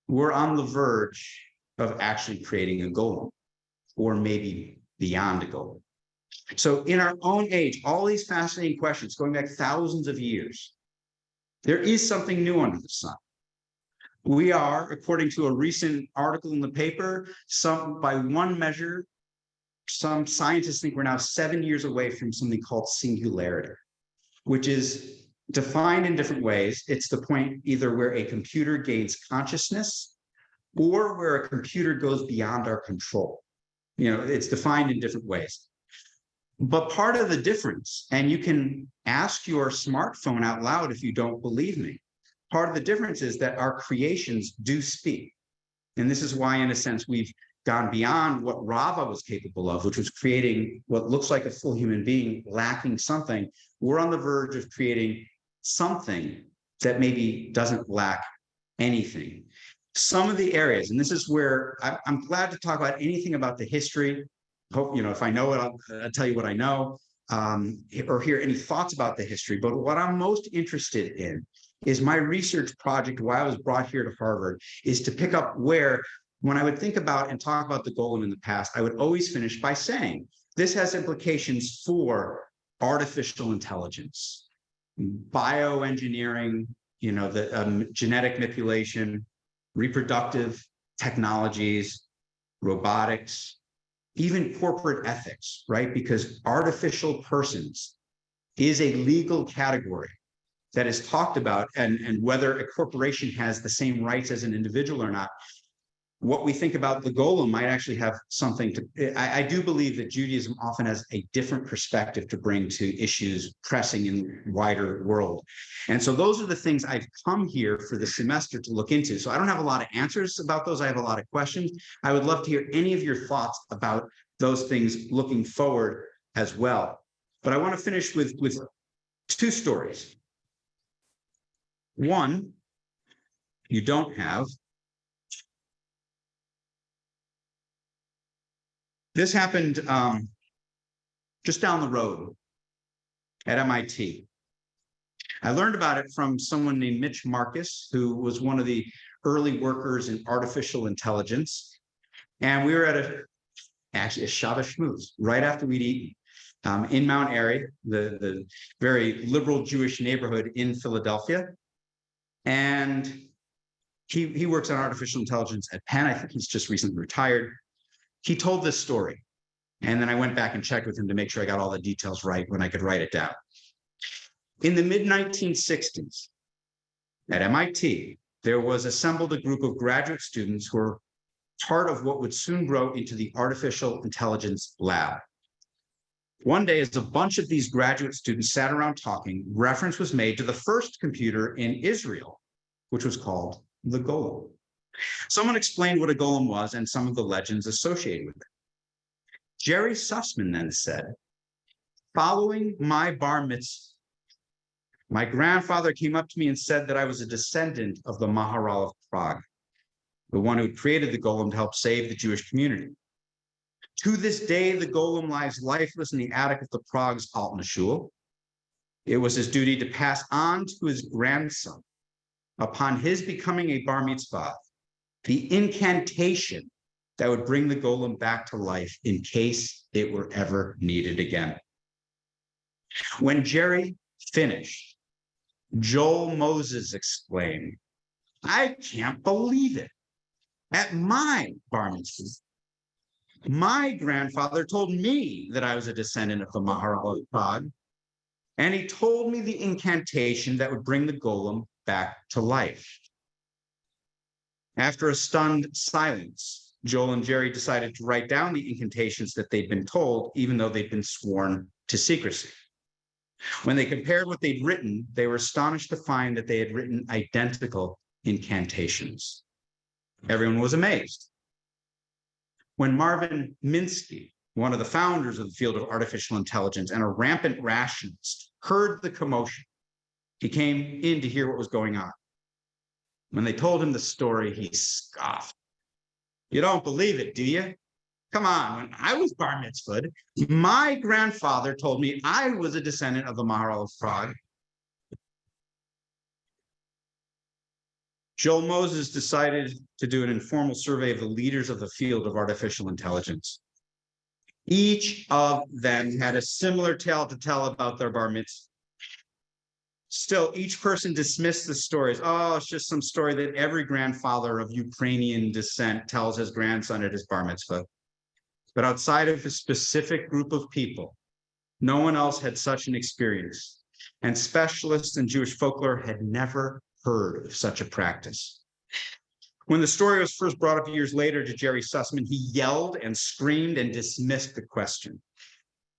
we're on the verge of actually creating a golem, or maybe beyond a golem. So in our own age, all these fascinating questions going back thousands of years, there is something new under the sun. We are, according to a recent article in the paper, by one measure, some scientists think we're now 7 years away from something called singularity, which is defined in different ways. It's the point either where a computer gains consciousness or where a computer goes beyond our control. It's defined in different ways. But part of the difference, and you can ask your smartphone out loud if you don't believe me, part of the difference is that our creations do speak. And this is why, in a sense, we've gone beyond what Rava was capable of, which was creating what looks like a full human being lacking something. We're on the verge of creating something that maybe doesn't lack anything. some of the areas, and this is where I'm glad to talk about anything about the history. Hope, if I know it, I'll tell you what I know, or hear any thoughts about the history. But what I'm most interested in is my research project, why I was brought here to Harvard, is to pick up where, when I would think about and talk about the golem in the past, I would always finish by saying, this has implications for artificial intelligence, bioengineering, the genetic manipulation, reproductive technologies, robotics, even corporate ethics, right? Because artificial persons is a legal category that is talked about, and whether a corporation has the same rights as an individual or not. What we think about the golem might actually have something to, I do believe that Judaism often has a different perspective to bring to issues pressing in wider world. And so those are the things I've come here for the semester to look into. So I don't have a lot of answers about those. I have a lot of questions. I would love to hear any of your thoughts about those things looking forward as well. But I want to finish with two stories. One, you don't have. This happened just down the road at MIT. I learned about it from someone named Mitch Marcus, who was one of the early workers in artificial intelligence. And we were at actually a Shabbos Shmooze right after we'd eaten in Mount Airy, the very liberal Jewish neighborhood in Philadelphia. And he works on artificial intelligence at Penn. I think he's just recently retired. He told this story, and then I went back and checked with him to make sure I got all the details right when I could write it down. In the mid-1960s, at MIT, there was assembled a group of graduate students who were part of what would soon grow into the Artificial Intelligence Lab. One day, as a bunch of these graduate students sat around talking, reference was made to the first computer in Israel, which was called the Golem. Someone explained what a golem was and some of the legends associated with it. Jerry Sussman then said, following my bar mitzvah, my grandfather came up to me and said that I was a descendant of the Maharal of Prague, the one who created the golem to help save the Jewish community. To this day, the golem lies lifeless in the attic of the Prague's Altna Shul. It was his duty to pass on to his grandson, upon his becoming a bar mitzvah, the incantation that would bring the golem back to life in case it were ever needed again. When Jerry finished, Joel Moses exclaimed, I can't believe it. At my bar mitzvah, my grandfather told me that I was a descendant of the Maharal of Prague, and he told me the incantation that would bring the golem back to life. After a stunned silence, Joel and Jerry decided to write down the incantations that they'd been told, even though they'd been sworn to secrecy. When they compared what they'd written, they were astonished to find that they had written identical incantations. Everyone was amazed. When Marvin Minsky, one of the founders of the field of artificial intelligence and a rampant rationalist, heard the commotion, he came in to hear what was going on. When they told him the story, he scoffed. You don't believe it, do you? Come on, when I was bar mitzvahed, my grandfather told me I was a descendant of the Maharal of Prague. Joel Moses decided to do an informal survey of the leaders of the field of artificial intelligence. Each of them had a similar tale to tell about their bar mitzvah. Still, each person dismissed the stories. Oh, it's just some story that every grandfather of Ukrainian descent tells his grandson at his bar mitzvah. But outside of a specific group of people, no one else had such an experience. And specialists in Jewish folklore had never heard of such a practice. When the story was first brought up years later to Jerry Sussman, he yelled and screamed and dismissed the question.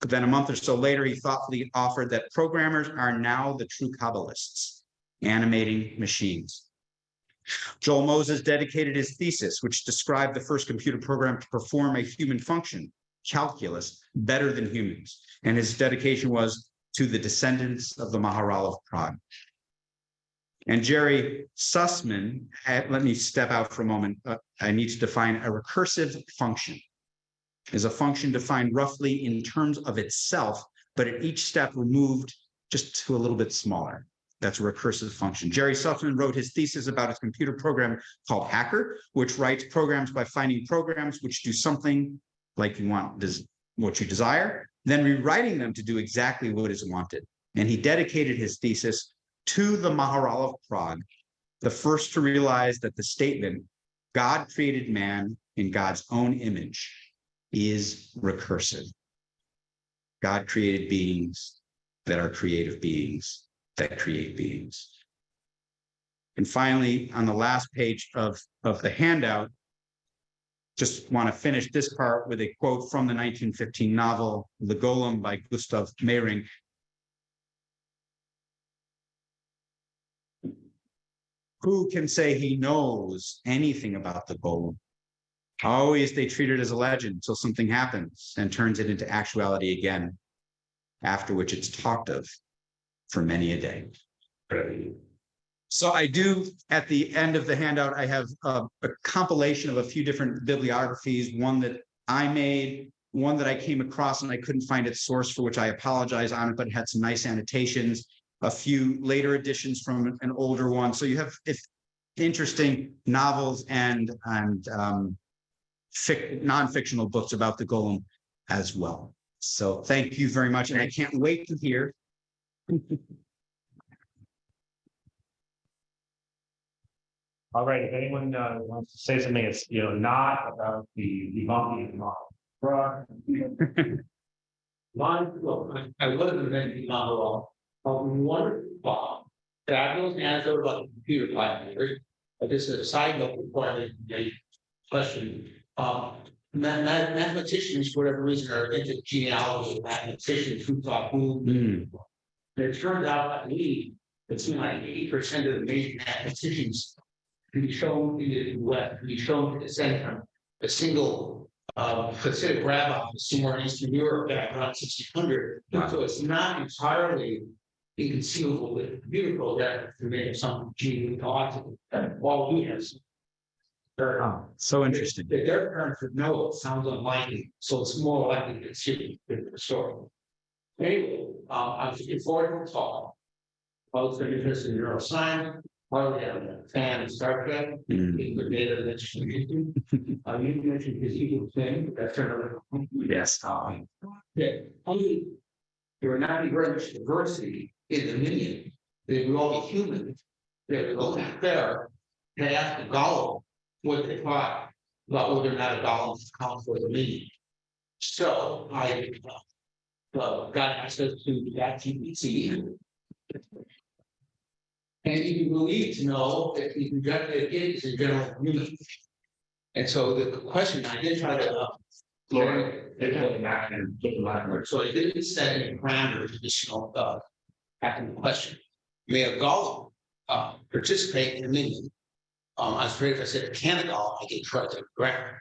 But then a month or so later, he thoughtfully offered that programmers are now the true Kabbalists, animating machines. Joel Moses dedicated his thesis, which described the first computer program to perform a human function, calculus, better than humans. And his dedication was to the descendants of the Maharal of Prague. And Jerry Sussman, let me step out for a moment. I need to define a recursive function. Is a function defined roughly in terms of itself, but at each step removed just to a little bit smaller. That's a recursive function. Jerry Sussman wrote his thesis about his computer program called Hacker, which writes programs by finding programs which do something like you want, what you desire, then rewriting them to do exactly what is wanted. And he dedicated his thesis to the Maharal of Prague, the first to realize that the statement, God created man in God's own image, is recursive. God created beings that are creative beings that create beings. And finally, on the last page of the handout, just want to finish this part with a quote from the 1915 novel, The Golem by Gustav Meyrink. Who can say he knows anything about the golem? Always they treat it as a legend until something happens and turns it into actuality again, after which it's talked of for many a day. So I do, at the end of the handout, I have a compilation of a few different bibliographies, one that I made, one that I came across and I couldn't find its source, for which I apologize on it, but it had some nice annotations, a few later editions from an older one. So you have interesting novels and non-fictional books about the golem as well. So thank you very much. And I can't wait to hear. All right, if anyone wants to say something, it's, not about the debunking model. Look, I wasn't inventing novel, but one fabulous answer about the computer library. But this is a side note before I make question. Mathematicians, for whatever reason, are into genealogy of mathematicians who thought who. It turned out, I believe, that something like 80% of the major mathematicians can be shown in the West, can be shown to descend from a single Hasidic rabbi somewhere in Eastern Europe back around 1600. So it's not entirely inconceivable that the computer program can make some genealogical. All we have. So interesting. Their parents would know it sounds unlikely, so it's more likely to see the story. Anyway, I'm looking forward to the talk. I was interested in neuroscience. Partly I'm a fan of Star Trek. The data that you mentioned his evil thing. That's another. Yes. There would not be very much diversity in the Minyan. They would all be human. They would all be fair. They asked the Golem what they thought about whether or not a Golem was count for the Minyan. So I got access to that GPT. And you will need to know if the projected it is a general human. And so the question I did try to so I didn't set any parameters additional asking the question. May a Golem participate in a Minyan? I was afraid if I said can a Golem, I get corrected grammar.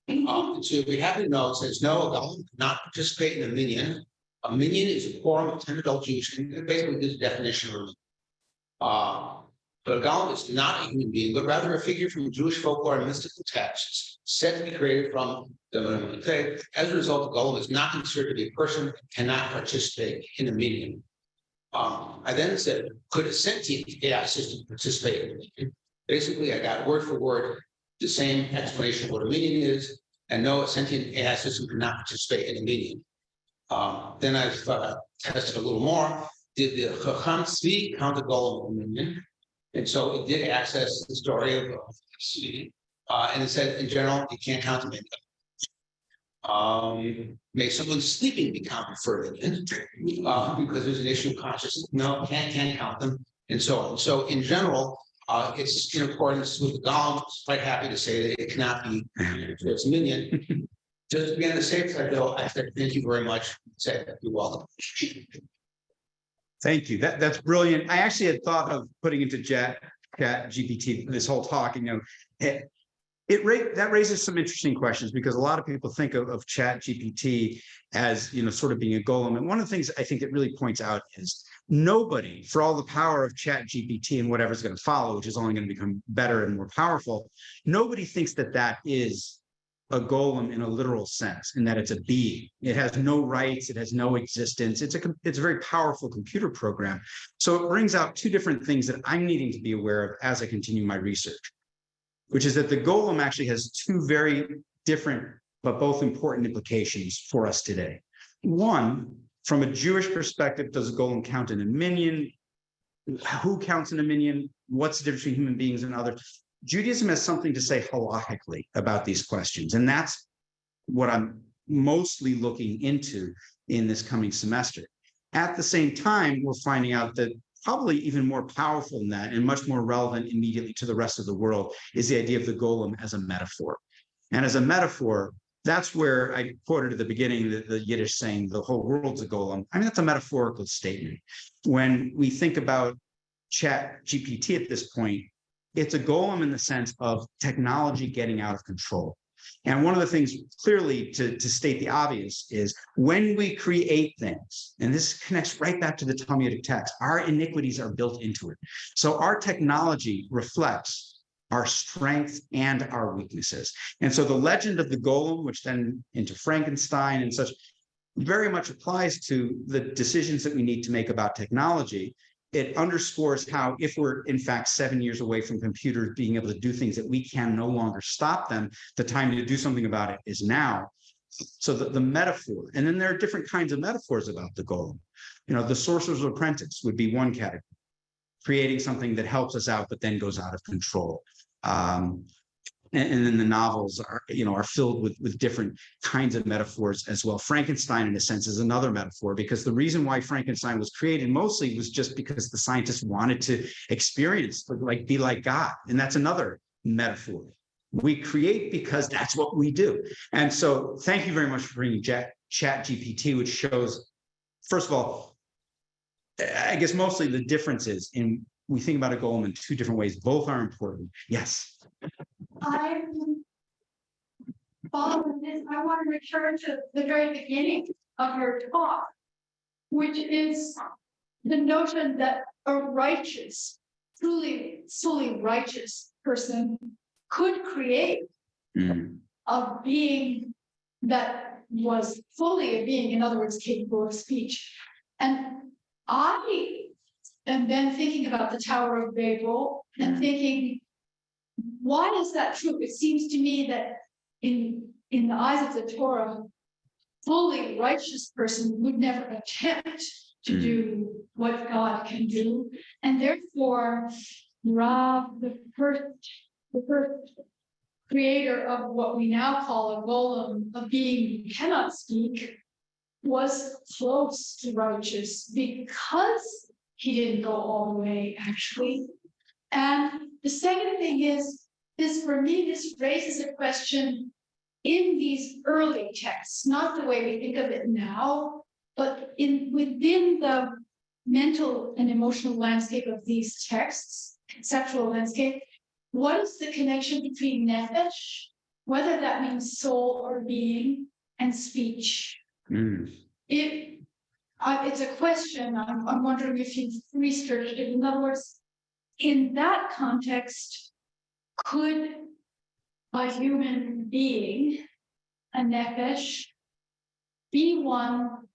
So if we have to know, it says no, a Golem cannot participate in a Minyan. A Minyan is a quorum of 10 adult Jews, and it basically gives a definition of a Minyan. But a Golem is not a human being, but rather a figure from Jewish folklore and mystical texts, said to be created from the faith. As a result, the Golem is not considered to be a person and cannot participate in a Minyan. I then said, could a sentient AI system participate in a Minyan? Basically, I got word for word the same explanation of what a Minyan is, and no, a sentient AI system cannot participate in a Minyan. Then I tested a little more. Did the Chacham Tzvi count the Golem in the Minyan? And so it did access the story of Tzvi, and it said in general you can't count them in. May someone sleeping be counted for a Minyan? Because there's an issue of consciousness. No, can't count them, and so on. So in general, it's in accordance with the Golem. Quite happy to say that it cannot be its Minyan. Just to be on the safe side, though, I said thank you very much. Say you're welcome. Thank you. That's brilliant. I actually had thought of putting into Chat GPT this whole talk. That raises some interesting questions because a lot of people think of Chat GPT as sort of being a golem. And one of the things I think it really points out is nobody, for all the power of Chat GPT and whatever's going to follow, which is only going to become better and more powerful, nobody thinks that that is a golem in a literal sense, in that it's a being. It has no rights, it has no existence. It's a very powerful computer program. So it brings out two different things that I'm needing to be aware of as I continue my research, which is that the golem actually has two very different but both important implications for us today. One, from a Jewish perspective, does a golem count in a minyan? Who counts in a minyan? What's the difference between human beings and others? Judaism has something to say halachically about these questions, and that's what I'm mostly looking into in this coming semester. At the same time, we're finding out that probably even more powerful than that and much more relevant immediately to the rest of the world is the idea of the golem as a metaphor. And as a metaphor, that's where I quoted at the beginning the Yiddish saying, the whole world's a golem. I mean, that's a metaphorical statement. When we think about Chat GPT at this point, it's a golem in the sense of technology getting out of control. And one of the things clearly to state the obvious is when we create things, and this connects right back to the Talmudic text, our iniquities are built into it. So our technology reflects our strengths and our weaknesses. And so the legend of the golem, which then into Frankenstein and such, very much applies to the decisions that we need to make about technology. It underscores how, if we're in fact 7 years away from computers being able to do things that we can no longer stop them, the time to do something about it is now. So the metaphor, and then there are different kinds of metaphors about the golem. You know, the sorcerer's apprentice would be one category, creating something that helps us out, but then goes out of control. And then the novels are filled with different kinds of metaphors as well. Frankenstein, in a sense, is another metaphor, because the reason why Frankenstein was created mostly was just because the scientists wanted to experience, be like God. And that's another metaphor. We create because that's what we do. And so thank you very much for bringing Chat GPT, which shows, first of all, I guess mostly the differences in, we think about a golem in two different ways. Both are important. Yes. I'm following this. I want to return to the very beginning of your talk, which is the notion that a righteous, truly righteous person could create a being that was fully a being, in other words, capable of speech. And I am then thinking about the Tower of Babel and thinking, why is that true? It seems to me that in the eyes of the Torah, fully righteous person would never attempt to do what God can do. And therefore, Rav, the first creator of what we now call a golem, a being who cannot speak, was close to righteous because he didn't go all the way, actually. And the second thing is for me, this raises a question in these early texts, not the way we think of it now, but within the mental and emotional landscape of these texts, conceptual landscape. What is the connection between nefesh, whether that means soul or being, and speech? It's a question. I'm wondering if you've researched it. In other words, in that context, could a human being, a nefesh, be one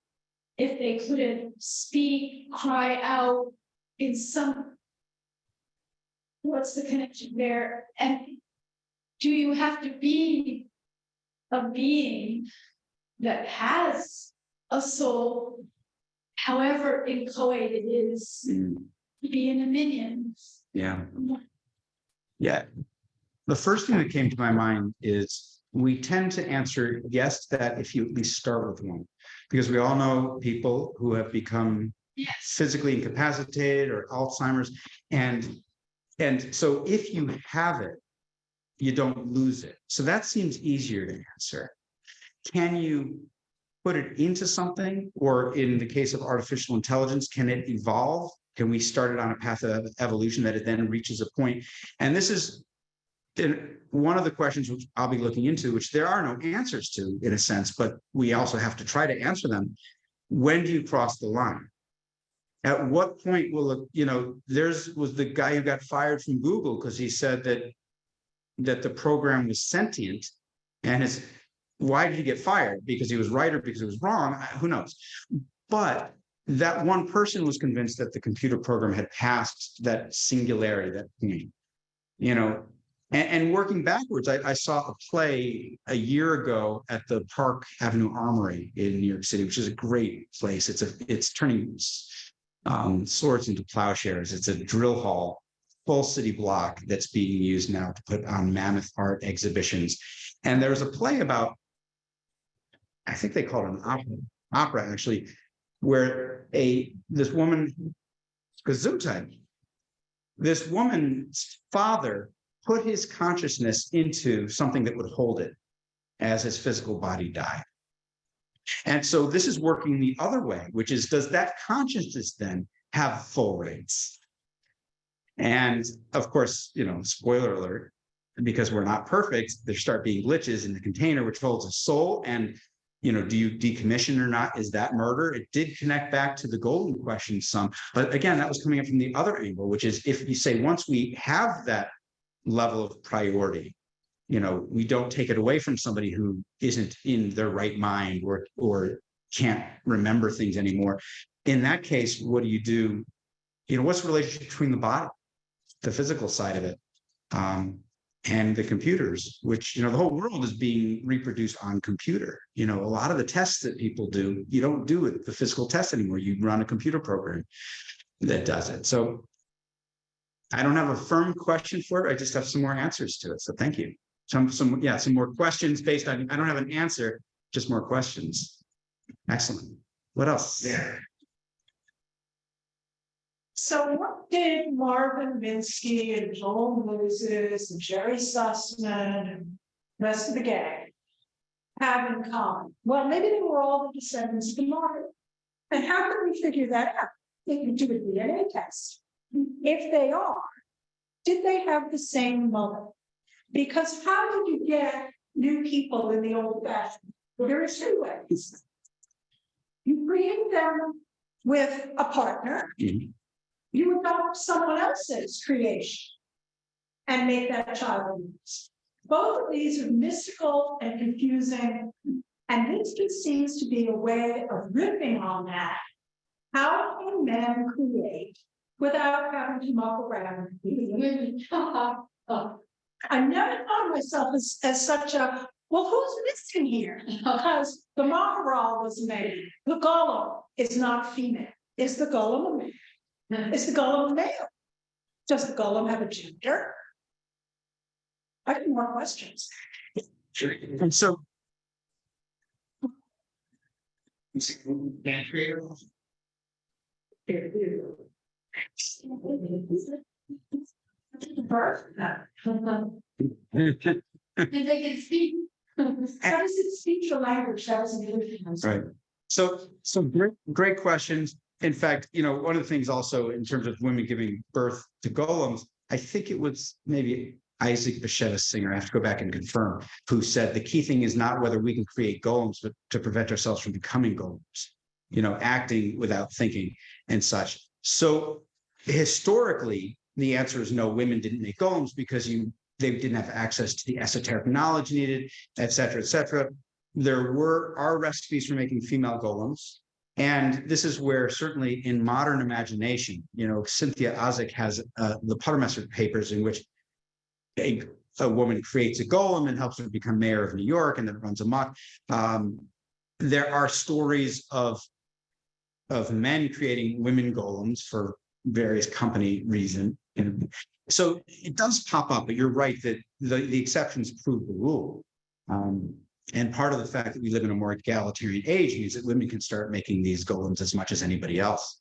if they couldn't speak, cry out in some, what's the connection there? And do you have to be a being that has a soul, however inchoate it is, to be in a minyan? Yeah. The first thing that came to my mind is we tend to answer yes to that if you at least start with one, because we all know people who have become physically incapacitated or Alzheimer's, and so if you have it, you don't lose it. So that seems easier to answer. Can you put it into something, or in the case of artificial intelligence, can it evolve? Can we start it on a path of evolution that it then reaches a point? And this is one of the questions which I'll be looking into, which there are no answers to in a sense, but we also have to try to answer them. When do you cross the line? At what point will it, there's was the guy who got fired from Google because he said that the program was sentient, and why did he get fired? Because he was right or because it was wrong? Who knows? But that one person was convinced that the computer program had passed that singularity, that point, and working backwards, I saw a play a year ago at the Park Avenue Armory in New York City, which is a great place. It's turning swords into plowshares. It's a drill hall, full city block that's being used now to put on mammoth art exhibitions. And there was a play about, I think they call it an opera actually, where this woman, Gesundheit, this woman's father put his consciousness into something that would hold it as his physical body died. And so this is working the other way, which is, does that consciousness then have full rights? And of course, spoiler alert, because we're not perfect, there start being glitches in the container, which holds a soul. And, do you decommission or not? Is that murder? It did connect back to the Golem question some, but again, that was coming up from the other angle, which is if you say, once we have that level of priority, we don't take it away from somebody who isn't in their right mind or can't remember things anymore. In that case, what do you do? What's the relationship between the body, the physical side of it, and the computers, which, the whole world is being reproduced on computer. A lot of the tests that people do, you don't do it, the physical test anymore. You run a computer program that does it. So I don't have a firm question for it. I just have some more answers to it. So thank you. Some more questions based on, I don't have an answer, just more questions. Excellent. What else? Yeah. So what did Marvin Minsky and Joel Moses and Jerry Sussman and the rest of the gang have in common? Well, maybe they were all the descendants of the Marvin. And how can we figure that out? They can do a DNA test. If they are, did they have the same mother? Because how did you get new people in the old fashioned? Well, there are two ways. You create them with a partner. Mhm. You adopt someone else's creation and make that child yours. Both of these are mystical and confusing, and this just seems to be a way of ripping on that. How can men create without having to muck around? I never thought of myself as such a, well, who's missing here? Because the Maharal was made. The Golem is not female. Is the Golem a man? Is the Golem a male? Does the Golem have a gender? I have more questions. And so, If they can speak. How does it speak the language? That was the other thing. right. So great questions. In fact, one of the things also in terms of women giving birth to golems, I think it was maybe Isaac Bashevis Singer, I have to go back and confirm, who said the key thing is not whether we can create golems, but to prevent ourselves from becoming golems, acting without thinking and such. So historically, the answer is no, women didn't make golems because they didn't have access to the esoteric knowledge needed, et cetera, et cetera. There are recipes for making female golems. And this is where certainly in modern imagination, Cynthia Ozick has the Puttermesser papers in which a woman creates a golem and helps her become mayor of New York, and then it runs amok. There are stories of men creating women golems for various company reason. So it does pop up, but you're right that the exceptions prove the rule. And part of the fact that we live in a more egalitarian age means that women can start making these golems as much as anybody else.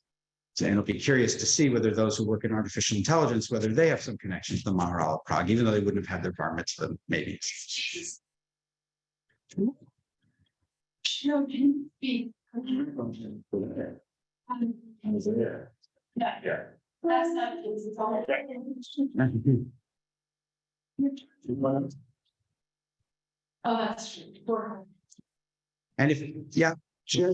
So, and it'll be curious to see whether those who work in artificial intelligence, whether they have some connection to the Maharal of Prague, even though they wouldn't have had their bar mitzvah, maybe. Children speak. Yeah. That's not it's all. Oh, that's true. And sure.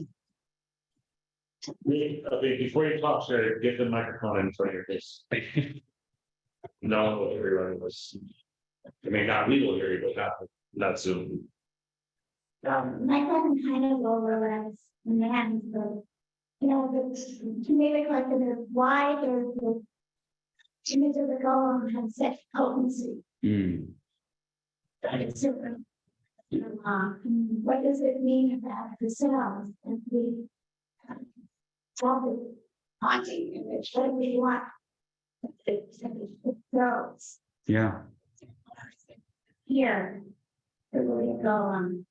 Before you talk, sir, get the microphone in front of your face. No one will hear you. I mean, not we will hear you, but not Zoom. My question kind of overlaps in the hands of, to me, the question is why does the image of the golem have such potency? That it's different. What does it mean about the cells and the haunting image? What do we want? It goes Yeah. here. The way to go on.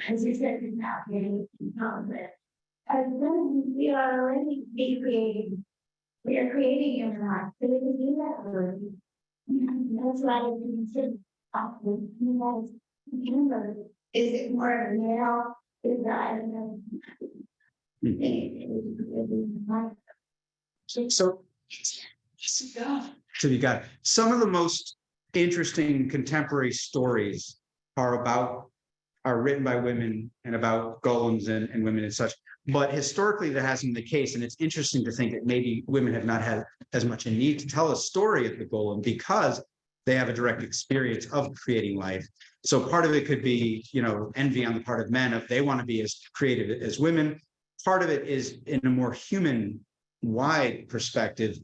As you said, now getting that. And then we are already creating. We are creating in our life. So we can do that already. That's why I consider remember, is it more male? Is I don't know. So you got some of the most interesting contemporary stories are written by women and about golems and women and such. But historically, that hasn't been the case. And it's interesting to think that maybe women have not had as much a need to tell a story of the golem because they have a direct experience of creating life. So part of it could be, envy on the part of men if they want to be as creative as women. Part of it is in a more human wide perspective.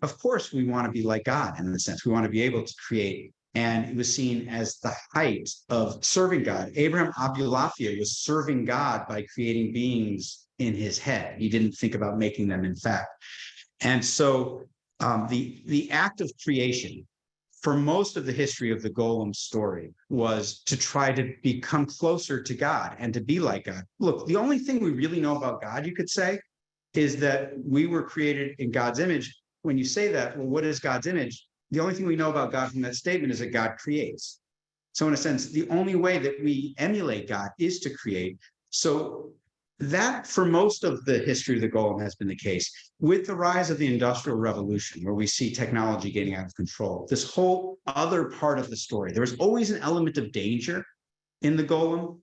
Of course, we want to be like God in the sense we want to be able to create. And it was seen as the height of serving God. Abraham Abulafia was serving God by creating beings in his head. He didn't think about making them, in fact. And so the act of creation, for most of the history of the golem story, was to try to become closer to God and to be like God. Look, the only thing we really know about God, you could say, is that we were created in God's image. When you say that, well, what is God's image? The only thing we know about God from that statement is that God creates. So in a sense, the only way that we emulate God is to create. So that for most of the history of the golem has been the case. With the rise of the Industrial Revolution, where we see technology getting out of control, this whole other part of the story, there was always an element of danger in the golem.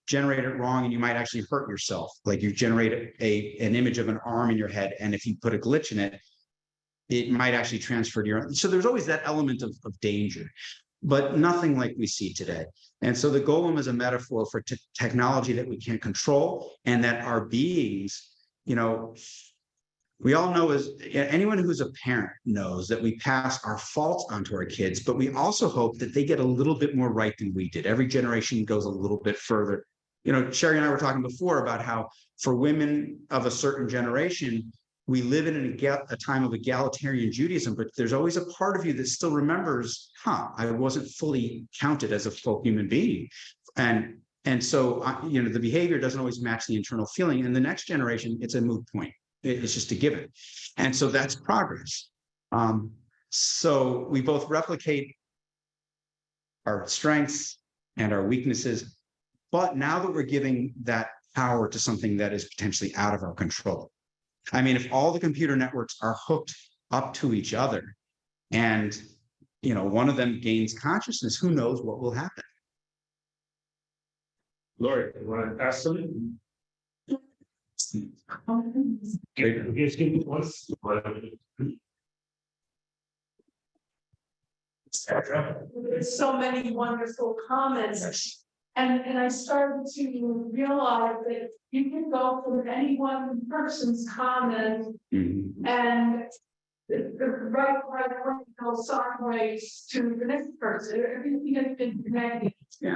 Generate it wrong and you might actually hurt yourself. Like you generate an image of an arm in your head, and if you put a glitch in it, it might actually transfer to your own. So there's always that element of danger, but nothing like we see today. And so the golem is a metaphor for technology that we can't control, and that our beings, we all know, anyone who's a parent knows that we pass our faults onto our kids, but we also hope that they get a little bit more right than we did. Every generation goes a little bit further. Sherry and I were talking before about how for women of a certain generation, we live in a time of egalitarian Judaism, but there's always a part of you that still remembers, I wasn't fully counted as a full human being. And so, the behavior doesn't always match the internal feeling. In the next generation, it's a moot point. It's just a given. And so that's progress. So we both replicate our strengths and our weaknesses, but now that we're giving that power to something that is potentially out of our control. I mean, if all the computer networks are hooked up to each other and, one of them gains consciousness, who knows what will happen? Lori, you want to ask something? There's so many wonderful comments. And I started to realize that you can go from any one person's comment and the right go sideways to the next person. Everything has been connected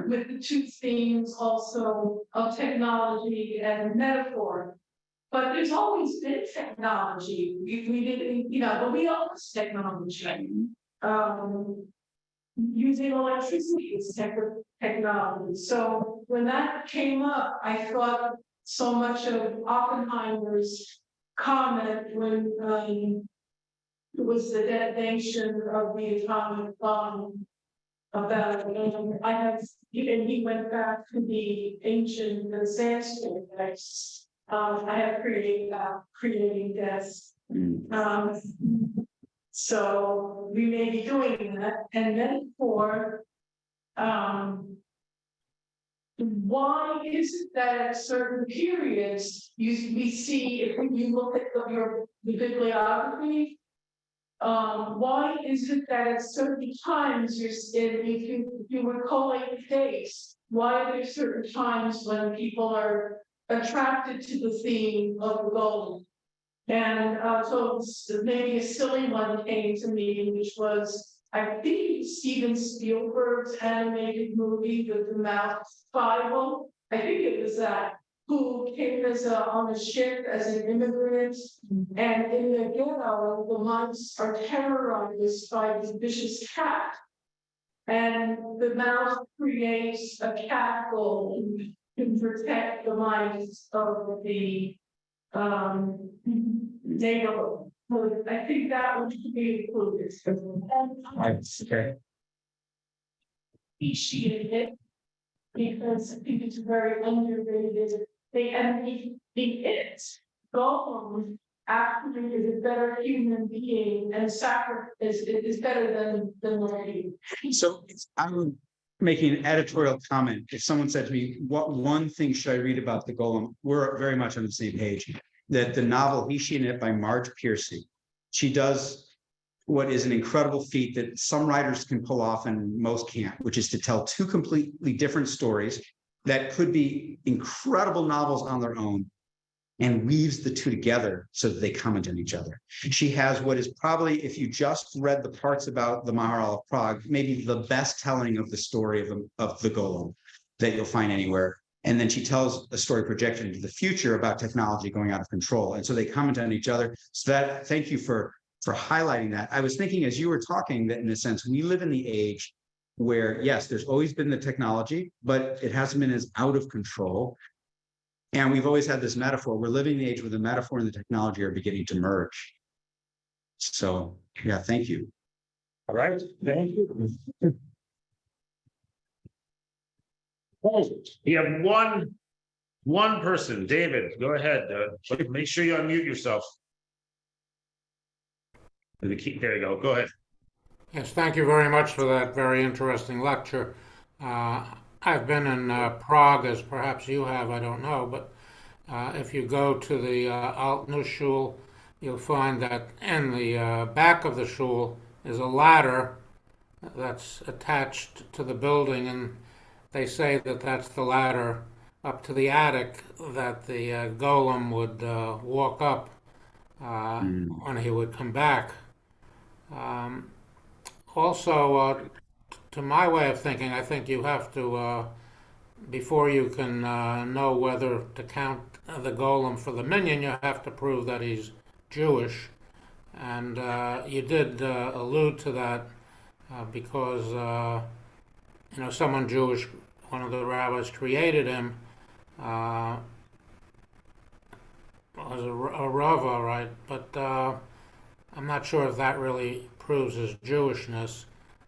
with the two themes also of technology and metaphor. But there's always been technology. We didn't, but we all use technology. Using electricity is technology. So when that came up, I thought so much of Oppenheimer's comment when it was the detonation of the atomic bomb about, and he went back to the ancient Sanskrit text. I have creating death. So we may be doing that, and then for why is it that at certain periods, we see, if you look at the bibliography, why is it that at certain times if you were calling dates, why are there certain times when people are attracted to the theme of the golem? And so maybe a silly one came to me, which was, I think Steven Spielberg's animated movie, The Mouse Bible. I think it was that, who came on a ship as an immigrant. And in the ghetto, the mice are terrorized by the vicious cat. And the mouse creates a cat golem to protect the mice of the neighborhood. So I think that one should be included. Okay. Appreciate it, because I think it's very underrated. The it golem actually is a better human being and is better than the So I'm making an editorial comment. If someone said to me, what one thing should I read about the Golem? We're very much on the same page. That the novel He, She, and It by Marge Piercy. She does what is an incredible feat that some writers can pull off and most can't, which is to tell two completely different stories that could be incredible novels on their own, and weaves the two together so that they comment on each other. She has what is probably, if you just read the parts about the Maharal of Prague, maybe the best telling of the story of the Golem that you'll find anywhere. And then she tells a story projected into the future about technology going out of control. And so they comment on each other. So that, thank you for highlighting that. I was thinking as you were talking that in a sense, we live in the age where, yes, there's always been the technology, but it hasn't been as out of control. And we've always had this metaphor. We're living in the age where the metaphor and the technology are beginning to merge. So, yeah, thank you. All right, thank you. You have one person, David, go ahead, make sure you unmute yourself. There you go, go ahead. Yes, thank you very much for that very interesting lecture. I've been in Prague, as perhaps you have, I don't know, but if you go to the Altneu Shul, you'll find that in the back of the shul is a ladder that's attached to the building, and they say that that's the ladder up to the attic that the golem would walk up when he would come back. Also, to my way of thinking, I think you have to, before you can know whether to count the golem for the Minyan, you have to prove that he's Jewish. And you did allude to that because, someone Jewish, one of the rabbis created him, was a Rava, right? But I'm not sure if that really proves his Jewishness.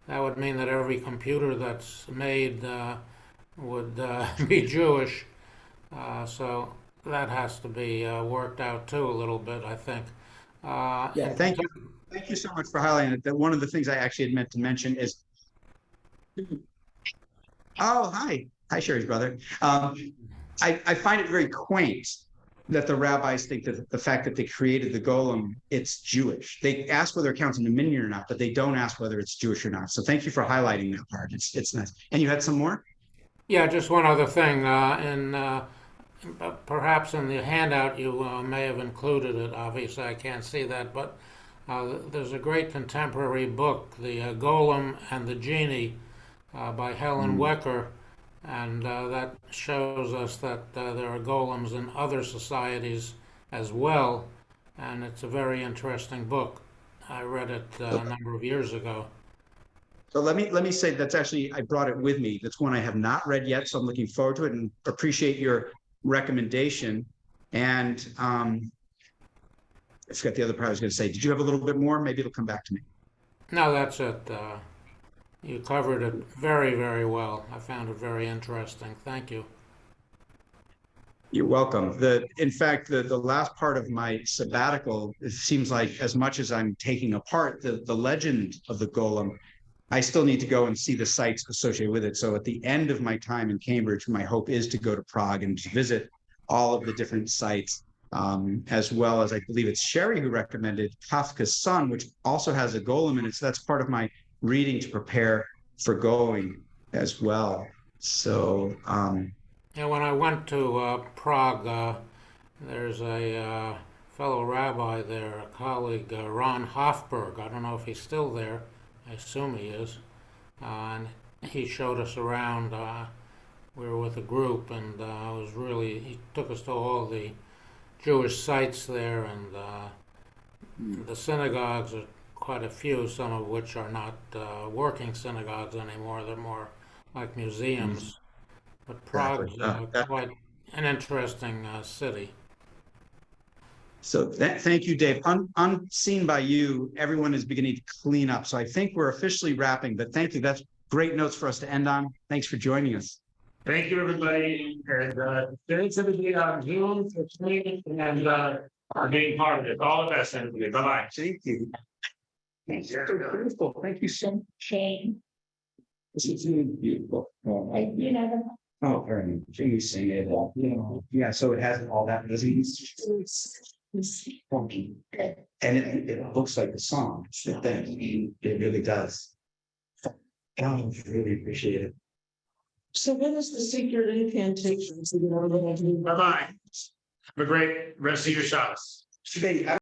That would mean that every computer that's made would be Jewish. So that has to be worked out too a little bit, I think. Yeah, thank you. Thank you so much for highlighting it. That one of the things I actually had meant to mention is, oh, hi, Sherry's brother. I find it very quaint that the rabbis think that the fact that they created the golem, it's Jewish. They ask whether it counts in the Minyan or not, but they don't ask whether it's Jewish or not. So thank you for highlighting that part. It's nice. And you had some more? Yeah, just one other thing. Perhaps in the handout you may have included it. Obviously, I can't see that, but there's a great contemporary book, The Golem and the Genie, by Helen Wecker, and that shows us that there are golems in other societies as well, and it's a very interesting book. I read it a number of years ago. So let me say that's actually, I brought it with me. That's one I have not read yet, so I'm looking forward to it and appreciate your recommendation. And I forgot the other part I was going to say. Did you have a little bit more? Maybe it'll come back to me. No, that's it. You covered it very, very well. I found it very interesting. Thank you. You're welcome. In fact, the last part of my sabbatical, it seems like as much as I'm taking apart the legend of the golem, I still need to go and see the sites associated with it. So at the end of my time in Cambridge, my hope is to go to Prague and to visit all of the different sites, as well as I believe it's Sherry who recommended Kafka's Son, which also has a golem in it. So that's part of my reading to prepare for going as well. So, Yeah, when I went to Prague, there's a fellow rabbi there, a colleague, Ron Hofberg. I don't know if he's still there. I assume he is. And he showed us around. We were with a group, and he took us to all the Jewish sites there, and the synagogues are quite a few, some of which are not working synagogues anymore. They're more like museums. But Prague's quite an interesting city. So thank you, Dave. Unseen by you, everyone is beginning to clean up. So I think we're officially wrapping, but thank you. That's great notes for us to end on. Thanks for joining us. Thank you, everybody, and thanks everybody on Zoom for tuning in and for being part of it. All the best, everybody. Bye-bye. Thank you. Thank you. Beautiful. Thank you so much. Shane. This is really beautiful. You know, Oh, very nice. You sing it. Yeah, so it has all that disease. Funky. And it looks like the song. It really does. Oh, I really appreciate it. So what is the secret incantation? Bye-bye. Have a great rest of your Shabbos. Today,